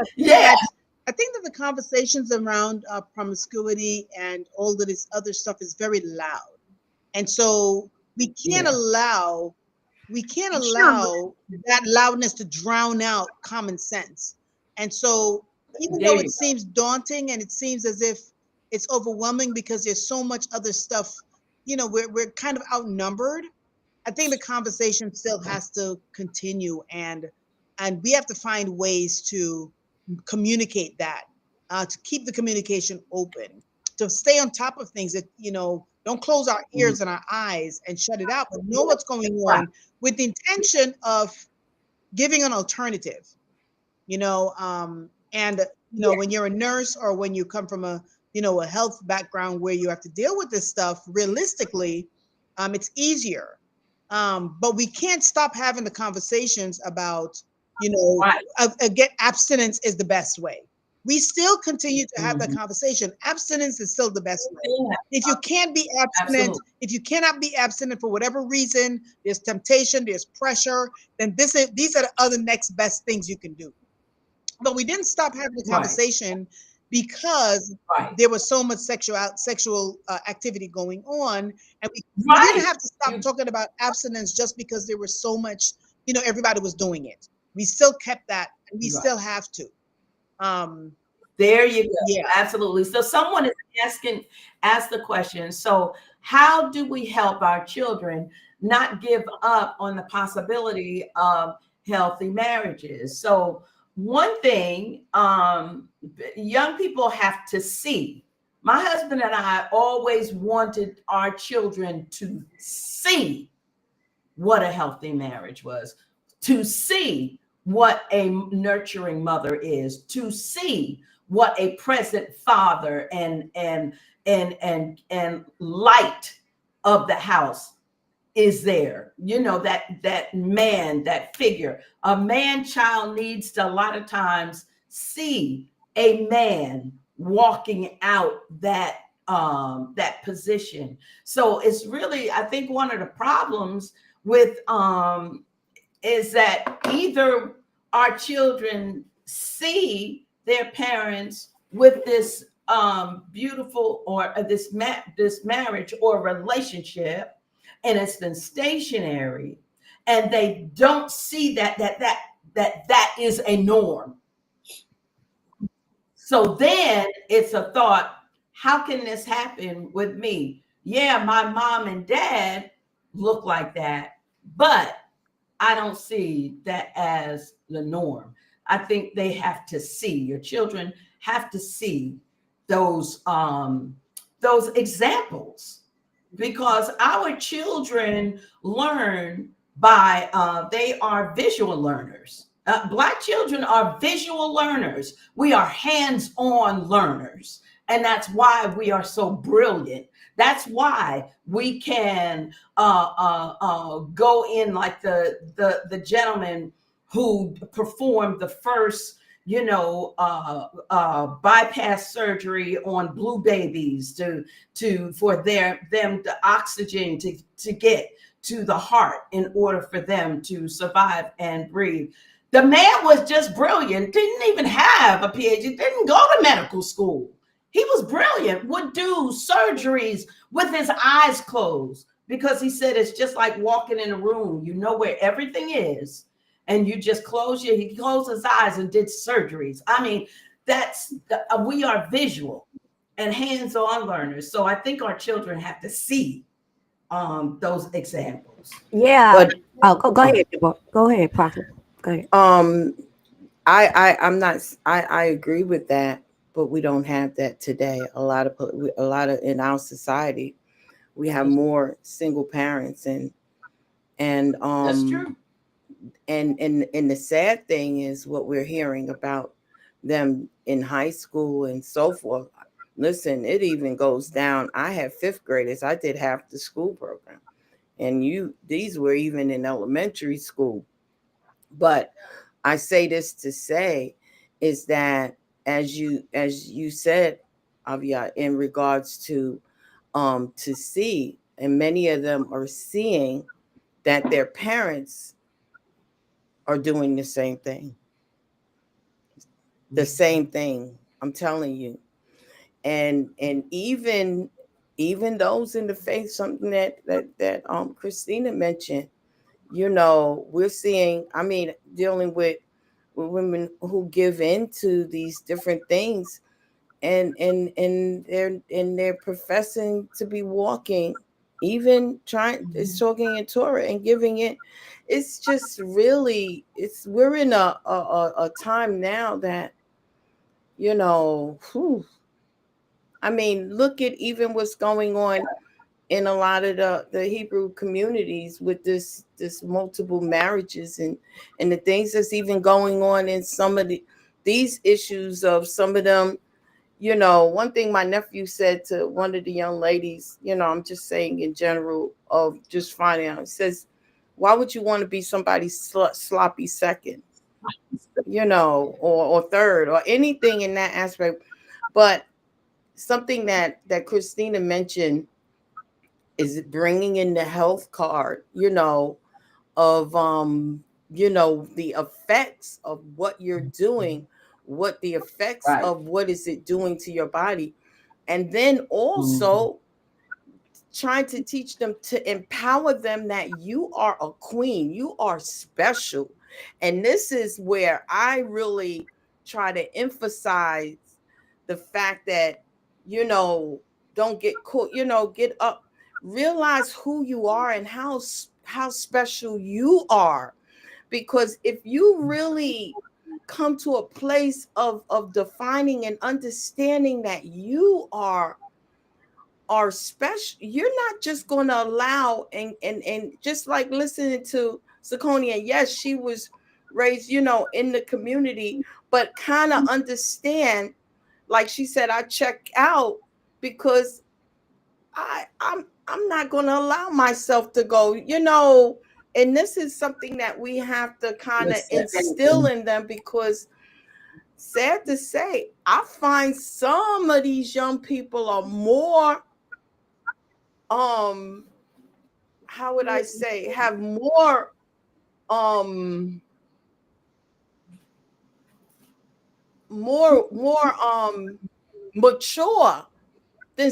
[SPEAKER 5] I think that the conversations around promiscuity and all of this other stuff is very loud, and so we can't allow that loudness to drown out common sense. And so, even though it seems daunting and it seems as if it's overwhelming because there's so much other stuff, we're kind of outnumbered. I think the conversation still has to continue, and we have to find ways to communicate that, to keep the communication open, to stay on top of things, that don't close our ears and our eyes and shut it out, but know what's going on, with the intention of giving an alternative. When you're a nurse, or when you come from a health background where you have to deal with this stuff realistically, it's easier. But we can't stop having the conversations about, again, abstinence is the best way. We still continue to have that conversation. Abstinence is still the best way. If you can't be abstinent, if you cannot be abstinent for whatever reason, there's temptation, there's pressure, then these are the other next best things you can do. But we didn't stop having the conversation because there was so much sexual activity going on, and we didn't have to stop talking about abstinence just because there was so much, everybody was doing it. We still kept that, and we still have to.
[SPEAKER 3] There you go. Yeah, absolutely. So someone is asked the question. So how do we help our children not give up on the possibility of healthy marriages? So one thing young people have to see. My husband and I always wanted our children to see what a healthy marriage was, to see what a nurturing mother is, to see what a present father and light of the house is there. You know, that man, that figure. A man child needs to a lot of times see a man walking out that position. So it's really, I think one of the problems with is that either our children see their parents with this beautiful or this marriage or relationship, and it's been stationary, and they don't see that is a norm. So then it's a thought, how can this happen with me? Yeah, my mom and dad look like that, but I don't see that as the norm. I think they have to see, your children have to see those examples, because our children learn by they are visual learners. Black children are visual learners. We are hands-on learners, and that's why we are so brilliant. That's why we can go in like the gentleman who performed the first, bypass surgery on blue babies for them the oxygen to get to the heart in order for them to survive and breathe. The man was just brilliant, didn't even have a PhD, didn't go to medical school. He was brilliant, would do surgeries with his eyes closed, because he said it's just like walking in a room. You know where everything is, and you just he closed his eyes and did surgeries. I mean, we are visual and hands-on learners. So I think our children have to see those examples.
[SPEAKER 2] Yeah.
[SPEAKER 4] But,
[SPEAKER 2] go ahead, Deborah. Go ahead, Prophet. Go ahead.
[SPEAKER 4] I'm not. I agree with that, but we don't have that today. A lot of in our society, we have more single parents, and
[SPEAKER 3] That's true.
[SPEAKER 4] And the sad thing is what we're hearing about them in high school and so forth. Listen, it even goes down. I have fifth graders. I did half the school program, and these were even in elementary school. But I say this to say is that as you said, Avia, in regards to see, and many of them are seeing that their parents are doing the same thing. The same thing, I'm telling you. And even those in the faith, something that Christina mentioned, we're seeing, I mean, dealing with women who give in to these different things, and they're professing to be walking, even talking in Torah and giving it. It's just really, we're in a time now that, I mean, look at even what's going on in a lot of the Hebrew communities with this multiple marriages and the things that's even going on in some of these issues of some of them. One thing my nephew said to one of the young ladies, I'm just saying in general of just finding out, he says, why would you want to be somebody's sloppy second, or third or anything in that aspect? But something that Christina mentioned is bringing in the health card, of, the effects of what you're doing, what the effects
[SPEAKER 3] Right.
[SPEAKER 4] of what is it doing to your body. And then also trying to teach them, to empower them that you are a queen, you are special. And this is where I really try to emphasize the fact that, don't get caught, get up, realize who you are and how special you are. Because if you really come to a place of defining and understanding that you are special. You're not just going to allow and just like listening to Zaconia. Yes, she was raised, you know, in the community, but kind of understand, like she said, I check out because I'm not going to allow myself to go, you know. And this is something that we have to kind of instill in them, because sad to say, I find some of these young people are more how would I say, have more mature than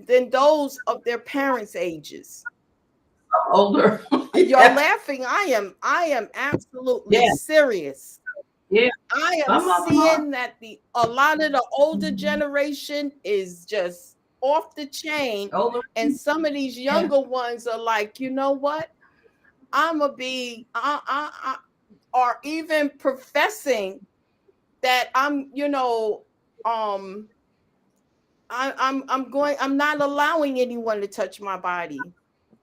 [SPEAKER 4] than those of their parents' ages.
[SPEAKER 3] Older.
[SPEAKER 4] Y'all laughing. I am absolutely serious.
[SPEAKER 3] Yeah.
[SPEAKER 4] I am seeing that a lot of the older generation is just off the chain. And some of these younger ones are like, you know what? I'm gonna be or even professing that I'm, you know, I'm not allowing anyone to touch my body,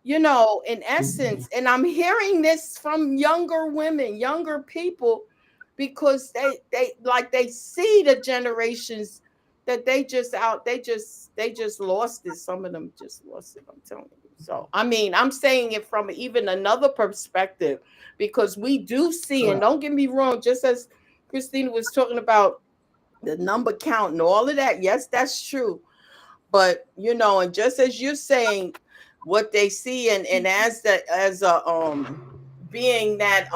[SPEAKER 4] you know, in essence. And I'm hearing this from younger women, younger people, because they see the generations that they just lost it. Some of them just lost it, I'm telling you. So I mean, I'm saying it from even another perspective, because we do see, and don't get me wrong, just as Christina was talking about the number count and all of that, yes, that's true. But you know, and just as you're saying, what they see, and as a being that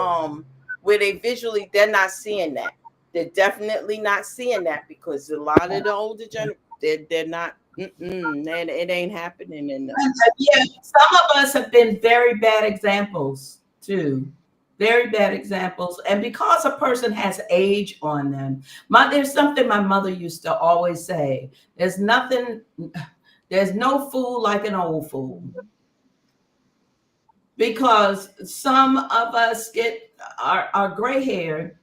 [SPEAKER 4] where they visually, they're not seeing that. They're definitely not seeing that, because a lot of the older generation, they're not. It ain't happening in them.
[SPEAKER 3] Yeah, some of us have been very bad examples too. Very bad examples. And because a person has age on them, there's something my mother used to always say: there's no fool like an old fool. Because some of us are gray haired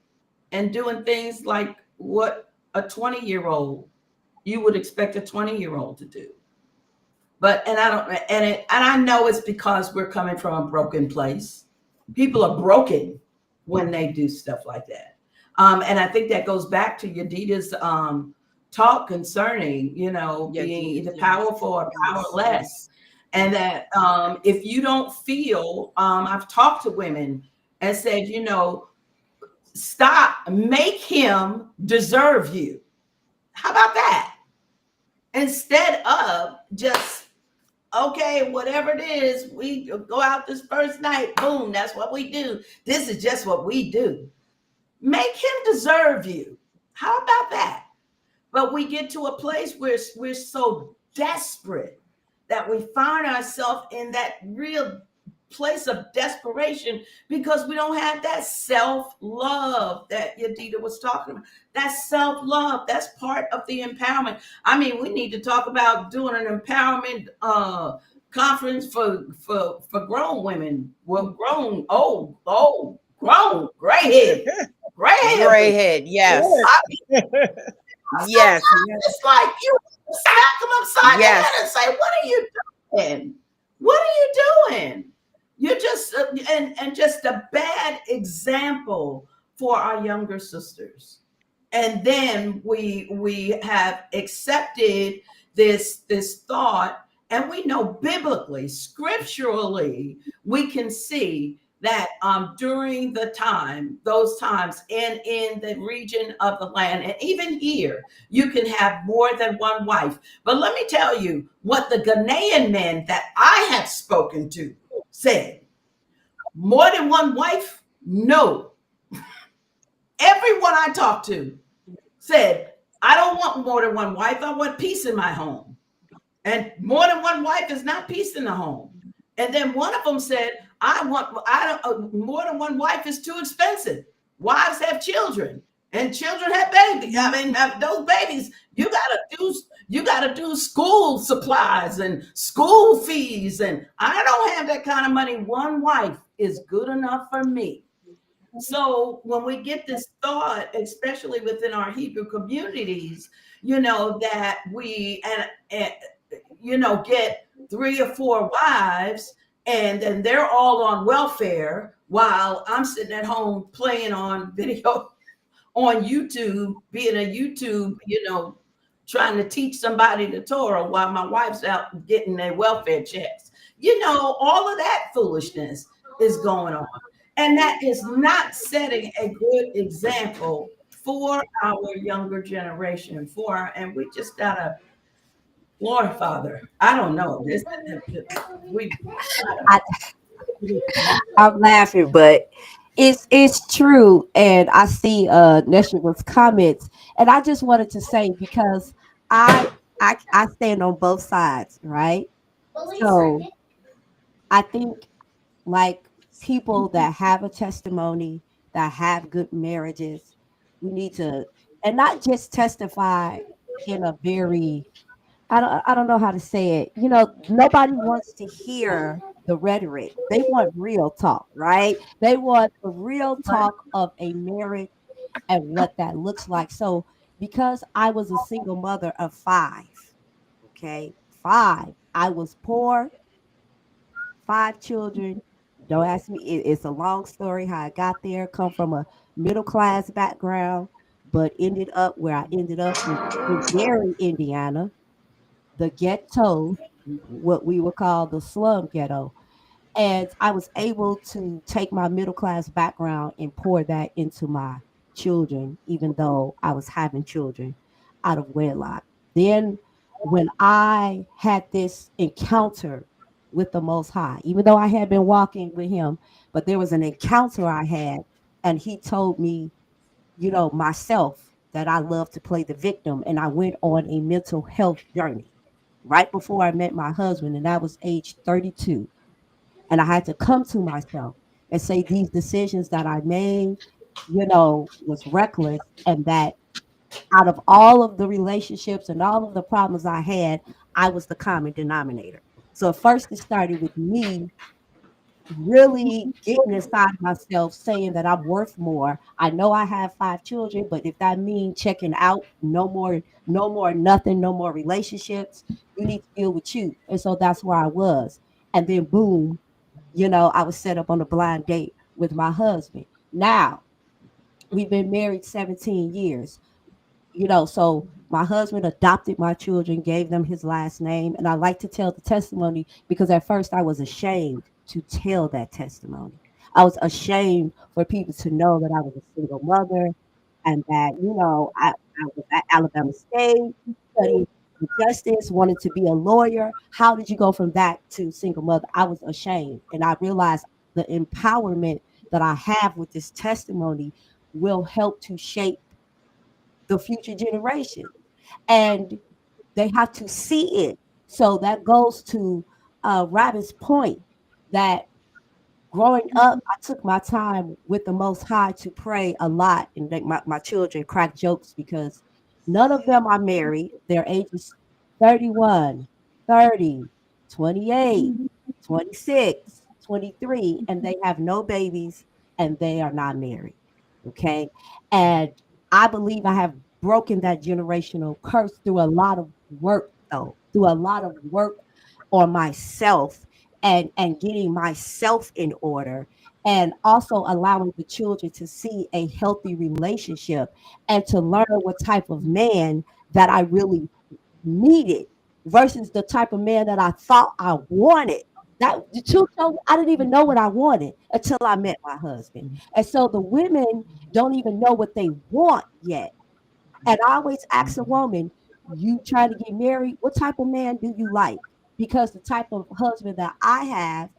[SPEAKER 3] and doing things like what a 20-year-old, you would expect a 20-year-old to do. But I know it's because we're coming from a broken place. People are broken when they do stuff like that. And I think that goes back to Yedita's talk concerning, you know, being either powerful or powerless. And that if you don't feel, I've talked to women and said, you know, stop, make him deserve you. How about that? Instead of just, okay, whatever it is, we go out this first night, boom, that's what we do. This is just what we do. Make him deserve you. How about that? But we get to a place where we're so desperate that we find ourselves in that real place of desperation, because we don't have that self-love that Yedita was talking about. That self-love, that's part of the empowerment. I mean, we need to talk about doing an empowerment conference for grown women. Well, grown, grown, gray head,
[SPEAKER 4] yes.
[SPEAKER 3] Yes. It's like you smack them upside the head and say, what are you doing? What are you doing? You're just and just a bad example for our younger sisters. And then we have accepted this thought, and we know biblically, scripturally, we can see that during those times in the region of the land, and even here, you can have more than one wife. But let me tell you what the Ghanaian men that I have spoken to said. More than one wife? No. Everyone I talked to said, I don't want more than one wife. I want peace in my home. And more than one wife is not peace in the home. And then one of them said, more than one wife is too expensive. Wives have children, and children have babies. I mean, those babies, you gotta do school supplies and school fees, and I don't have that kind of money. One wife is good enough for me. So when we get this thought, especially within our Hebrew communities, that we and get 3 or 4 wives, and then they're all on welfare while I'm sitting at home playing on video on YouTube, being a YouTube, trying to teach somebody the Torah while my wife's out getting their welfare checks. All of that foolishness is going on. And that is not setting a good example for our younger generation. And we just gotta, Lord Father, I don't know. We
[SPEAKER 2] I, I'm laughing, but it's true. And I see Neshwa's comments, and I just wanted to say because I I stand on both sides, right? So I think like people that have a testimony, that have good marriages, we need to, and not just testify in a very, I don't know how to say it. Nobody wants to hear the rhetoric. They want real talk, right? They want the real talk of a marriage and what that looks like. So because I was a single mother of five, okay, five, I was poor, 5 children. Don't ask me. It's a long story how I got there. Come from a middle class background, but ended up where I ended up in Gary, Indiana, the ghetto, what we would call the slum ghetto. And I was able to take my middle class background and pour that into my children, even though I was having children out of wedlock. Then, when I had this encounter with the Most High, even though I had been walking with Him, but there was an encounter I had, and He told me, myself, that I love to play the victim. And I went on a mental health journey right before I met my husband, and that was age 32. And I had to come to myself and say these decisions that I made, was reckless, and that out of all of the relationships and all of the problems I had, I was the common denominator. So at first it started with me really getting inside myself, saying that I'm worth more. I know I have 5 children, but if that means checking out, no more nothing, no more relationships, you need to deal with you. And so that's where I was. And then boom, I was set up on a blind date with my husband. Now, we've been married 17 years. So my husband adopted my children, gave them his last name. And I like to tell the testimony because at first I was ashamed to tell that testimony. I was ashamed for people to know that I was a single mother and that, I was at Alabama State studying justice, wanted to be a lawyer. How did you go from that to single mother? I was ashamed. And I realized the empowerment that I have with this testimony will help to shape the future generation. And they have to see it. So that goes to Robin's point that growing up, I took my time with the Most High to pray a lot and make my children crack jokes because none of them are married. Their ages 31, 30, 28, 26, 23, and they have no babies and they are not married. Okay. And I believe I have broken that generational curse through a lot of work, though, through a lot of work on myself and getting myself in order and also allowing the children to see a healthy relationship and to learn what type of man that I really needed versus the type of man that I thought I wanted. That the truth told me I didn't even know what I wanted until I met my husband. And so the women don't even know what they want yet. And I always ask a woman, you try to get married, what type of man do you like? Because the type of husband that I have,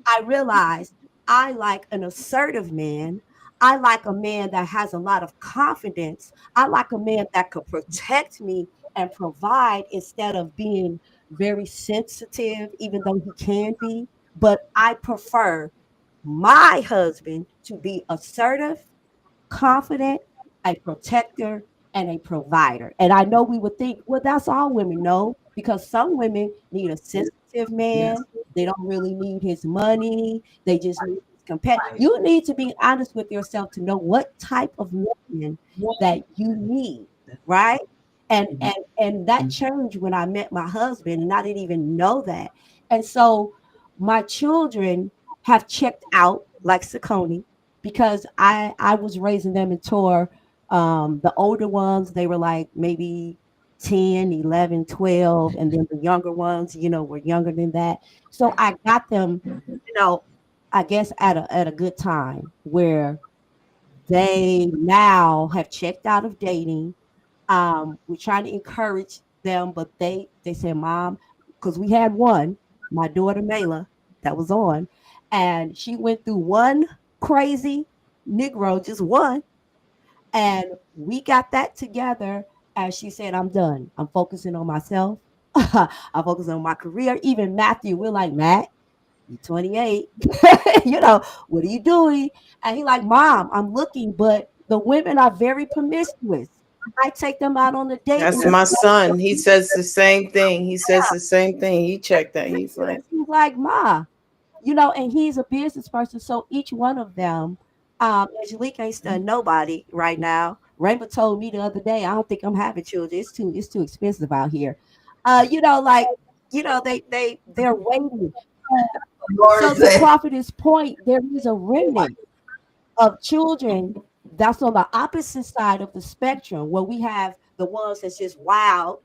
[SPEAKER 2] I realize I like an assertive man. I like a man that has a lot of confidence. I like a man that could protect me and provide instead of being very sensitive, even though he can be. But I prefer my husband to be assertive, confident, a protector, and a provider. And I know we would think, well, that's all women know, because some women need a sensitive man.
[SPEAKER 3] yes.
[SPEAKER 2] They don't really need his money. They just need his
[SPEAKER 3] Right.
[SPEAKER 2] You need to be honest with yourself to know what type of man that you need, right? And that changed when I met my husband, and I didn't even know that. And so my children have checked out like Saucony because I was raising them in Tor. The older ones, they were like maybe 10, 11, 12, and then the younger ones, were younger than that. So I got them, I guess at a good time where they now have checked out of dating. We're trying to encourage them, but they said, Mom, because we had one, my daughter Mela, that was on, and she went through one crazy Negro, just one, and we got that together. And she said, I'm done. I'm focusing on myself. I'm focusing on my career. Even Matthew, we're like, Matt, you're 28. What are you doing? And he like, Mom, I'm looking, but the women are very promiscuous. I take them out on a date.
[SPEAKER 4] That's my son. He says the same thing. He says the same thing. He checked that. He's
[SPEAKER 2] like, Ma, and he's a business person. So each one of them, Angelique ain't studying nobody right now. Rainbow told me the other day, I don't think I'm having children. It's too expensive out here. They're waiting. So to Prophetess point, there is a remnant of children that's on the opposite side of the spectrum, where we have the ones that's just wild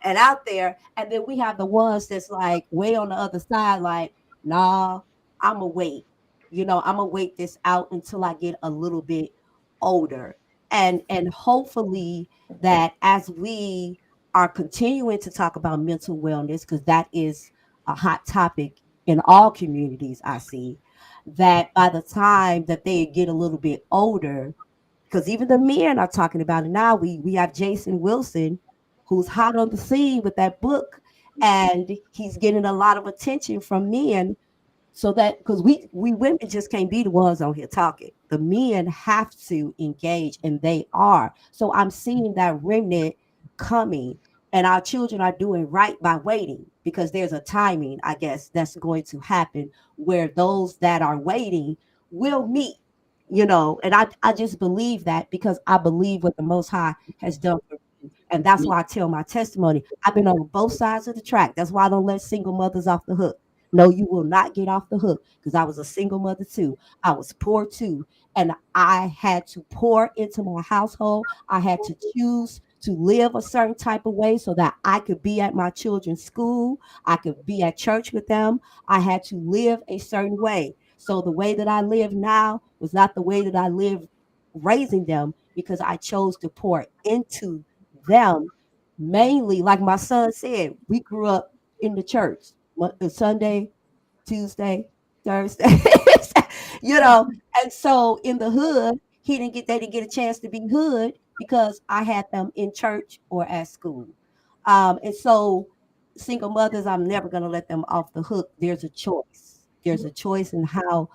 [SPEAKER 2] and out there, and then we have the ones that's like way on the other side, like, nah, I'ma wait. I'ma wait this out until I get a little bit older. And hopefully that as we are continuing to talk about mental wellness, because that is a hot topic in all communities, I see that by the time that they get a little bit older, because even the men are talking about it now. We have Jason Wilson, who's hot on the scene with that book, and he's getting a lot of attention from men. So that because we women just can't be the ones on here talking. The men have to engage, and they are. So I'm seeing that remnant coming, and our children are doing right by waiting, because there's a timing, I guess, that's going to happen where those that are waiting will meet. And I just believe that, because I believe what the Most High has done for me. And that's why I tell my testimony. I've been on both sides of the track. That's why I don't let single mothers off the hook. No, you will not get off the hook, because I was a single mother too. I was poor too. And I had to pour into my household. I had to choose to live a certain type of way so that I could be at my children's school. I could be at church with them. I had to live a certain way. So the way that I live now was not the way that I lived raising them, because I chose to pour into them. Mainly, like my son said, we grew up in the church. Sunday, Tuesday, Thursday, and so in the hood, they didn't get a chance to be hood because I had them in church or at school. And so single mothers, I'm never going to let them off the hook. There's a choice. There's a choice in how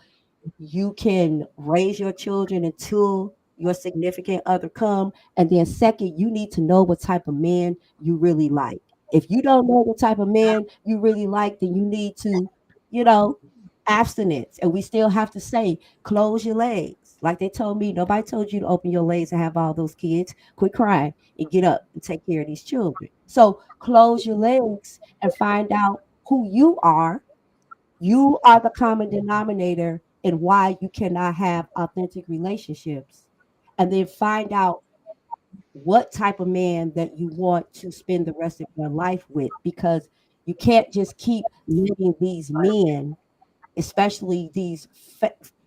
[SPEAKER 2] you can raise your children until your significant other come. And then second, you need to know what type of man you really like. If you don't know what type of man you really like, then you need to, you know, abstinence. And we still have to say, close your legs. Like they told me, nobody told you to open your legs and have all those kids. Quit crying and get up and take care of these children. So close your legs and find out who you are. You are the common denominator and why you cannot have authentic relationships. And then find out what type of man that you want to spend the rest of your life with, because you can't just keep letting these men, especially these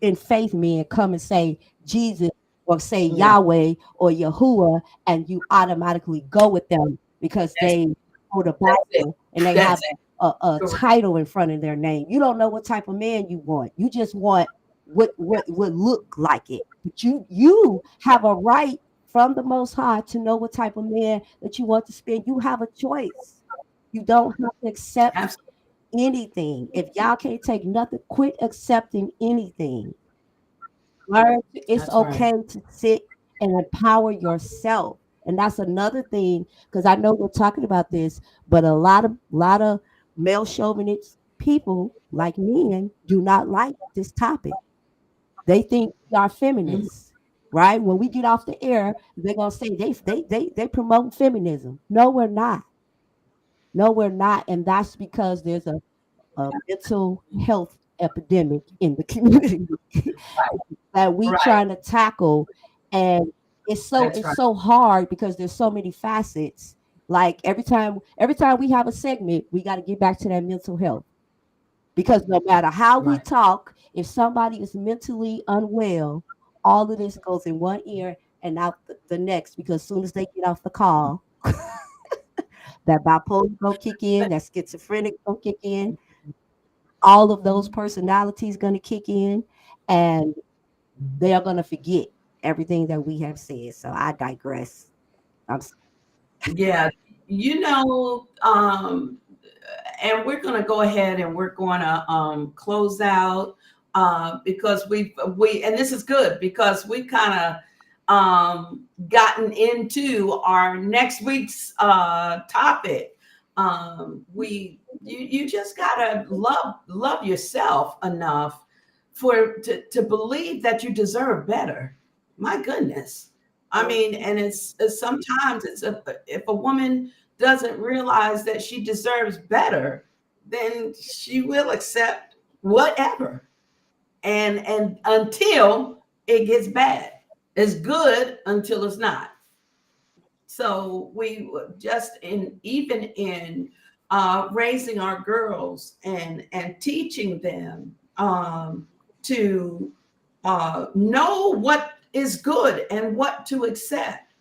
[SPEAKER 2] in faith men, come and say Jesus or say Yahweh or Yahuwah, and you automatically go with them because they know the Bible and they have a title in front of their name. You don't know what type of man you want. You just want what would look like it. But you have a right from the Most High to know what type of man that you want to spend. You have a choice. You don't have to accept anything. If y'all can't take nothing, quit accepting anything. Learn it's okay to sit and empower yourself. And that's another thing, because I know we're talking about this, but a lot of male chauvinist people like men do not like this topic. They think we are feminists, right? When we get off the air, they're gonna say they promote feminism. No, we're not. No, we're not, and that's because there's a mental health epidemic in the community that we
[SPEAKER 3] Right.
[SPEAKER 2] trying to tackle, and
[SPEAKER 3] That's
[SPEAKER 2] it's
[SPEAKER 3] right.
[SPEAKER 2] so hard because there's so many facets. Like every time we have a segment, we got to get back to that mental health, because no matter how we
[SPEAKER 3] Right.
[SPEAKER 2] talk, if somebody is mentally unwell, all of this goes in one ear and out the next, because as soon as they get off the call, that bipolar go kick in, that schizophrenic go kick in, all of those personalities going to kick in, and they are going to forget everything that we have said. So I digress. I'm
[SPEAKER 3] Yeah. You know, and we're going to go ahead and we're going to close out because we and this is good because we kind of gotten into our next week's topic. You just gotta love yourself enough to believe that you deserve better. My goodness. I mean, and it's sometimes if a woman doesn't realize that she deserves better, then she will accept whatever. And until it gets bad. It's good until it's not. So we just in even in raising our girls and teaching them to know what is good and what to accept.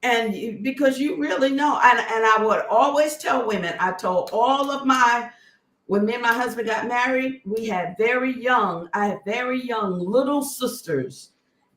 [SPEAKER 3] And because you really know, and I would always tell women, I told all of my, when me and my husband got married, I had very young little sisters.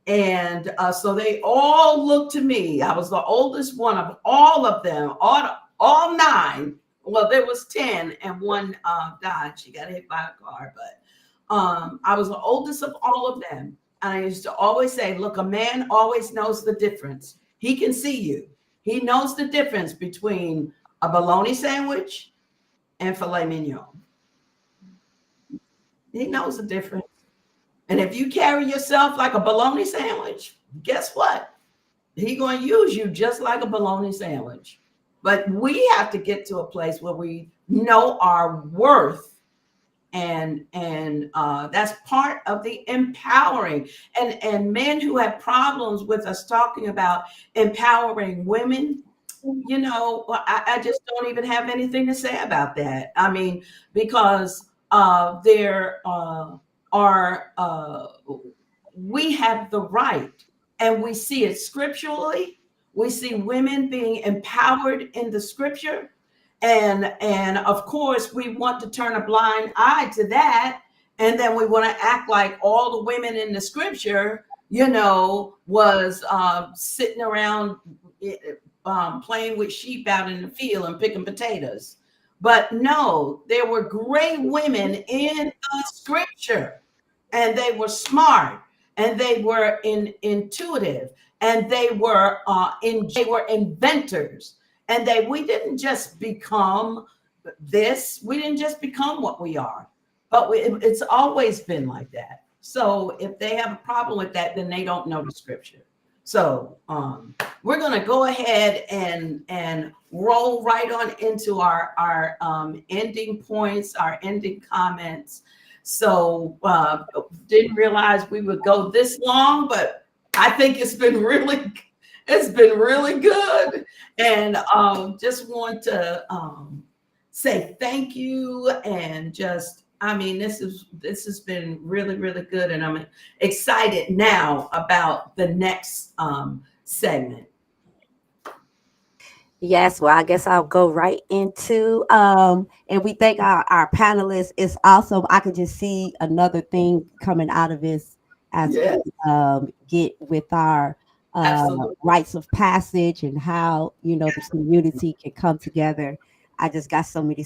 [SPEAKER 3] And so they all looked to me. I was the oldest one of all of them, all nine. Well, there was 10 and one died. She got hit by a car, but I was the oldest of all of them. And I used to always say, look, a man always knows the difference. He can see you. He knows the difference between a bologna sandwich and filet mignon. He knows the difference. And if you carry yourself like a bologna sandwich, guess what? He going to use you just like a bologna sandwich. But we have to get to a place where we know our worth, and that's part of the empowering. And men who have problems with us talking about empowering women, you know, I just don't even have anything to say about that. I mean, because there are we have the right, and we see it scripturally. We see women being empowered in the scripture, and of course we want to turn a blind eye to that, and then we want to act like all the women in the scripture, you know, was sitting around playing with sheep out in the field and picking potatoes. But no, there were great women in the scripture, and they were smart, and they were intuitive, and they were inventors, and we didn't just become this. We didn't just become what we are, but it's always been like that. So if they have a problem with that, then they don't know the scripture. So we're going to go ahead and roll right on into our ending points, our ending comments. So didn't realize we would go this long, but I think it's been really good. And just want to say thank you, and just, I mean, this has been really, really good, and I'm excited now about the next segment.
[SPEAKER 2] Yes, well, I guess I'll go right into and we thank our panelists. It's awesome. I could just see another thing coming out of this as
[SPEAKER 3] Yes,
[SPEAKER 2] we get with our
[SPEAKER 3] absolutely.
[SPEAKER 2] rites of passage, and how, you know, the community can come together. I just got so many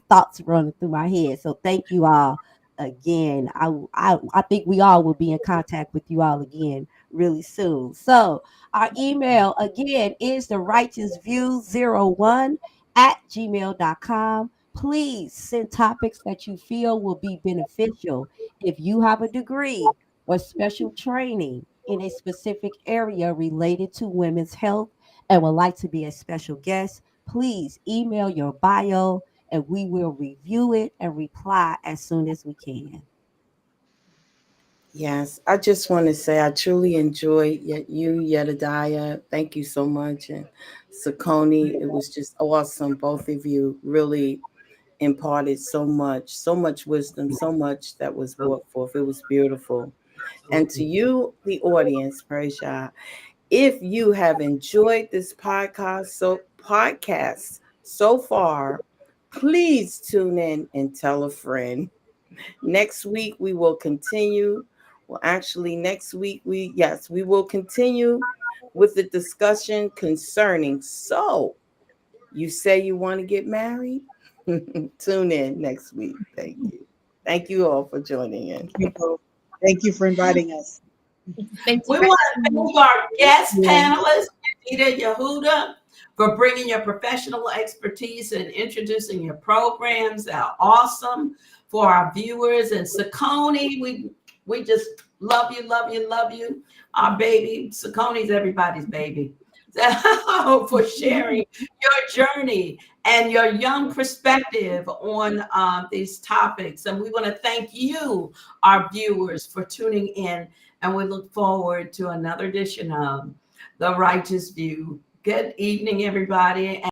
[SPEAKER 2] thoughts running through my head. So thank you all again. I think we all will be in contact with you all again really soon. So our email again is the righteous view 01 at gmail.com. Please send topics that you feel will be beneficial. If you have a degree, or special training in a specific area related to women's health and would like to be a special guest, please email your bio and we will review it and reply as soon as we can.
[SPEAKER 4] Yes, I just want to say I truly enjoyed you, Yedidiah. Thank you so much. And Sakoni, it was just awesome. Both of you really imparted so much wisdom, so much that was brought forth. It was beautiful. And to you, the audience, praise Yah. If you have enjoyed this podcast so far, please tune in and tell a friend. Next week we will continue. Well, actually, next week we will continue with the discussion concerning. So, you say you want to get married? Tune in next week. Thank you. Thank you all for joining in.
[SPEAKER 5] Thank you for inviting us.
[SPEAKER 3] We want to thank our guest panelists, Yedida Yehuda, for bringing your professional expertise and introducing your programs. They're awesome for our viewers. And Sakoni, we just love you, love you, love you. Our baby, Sakoni's everybody's baby. For sharing your journey and your young perspective on these topics. And we want to thank you, our viewers, for tuning in. And we look forward to another edition of The Righteous View. Good evening, everybody.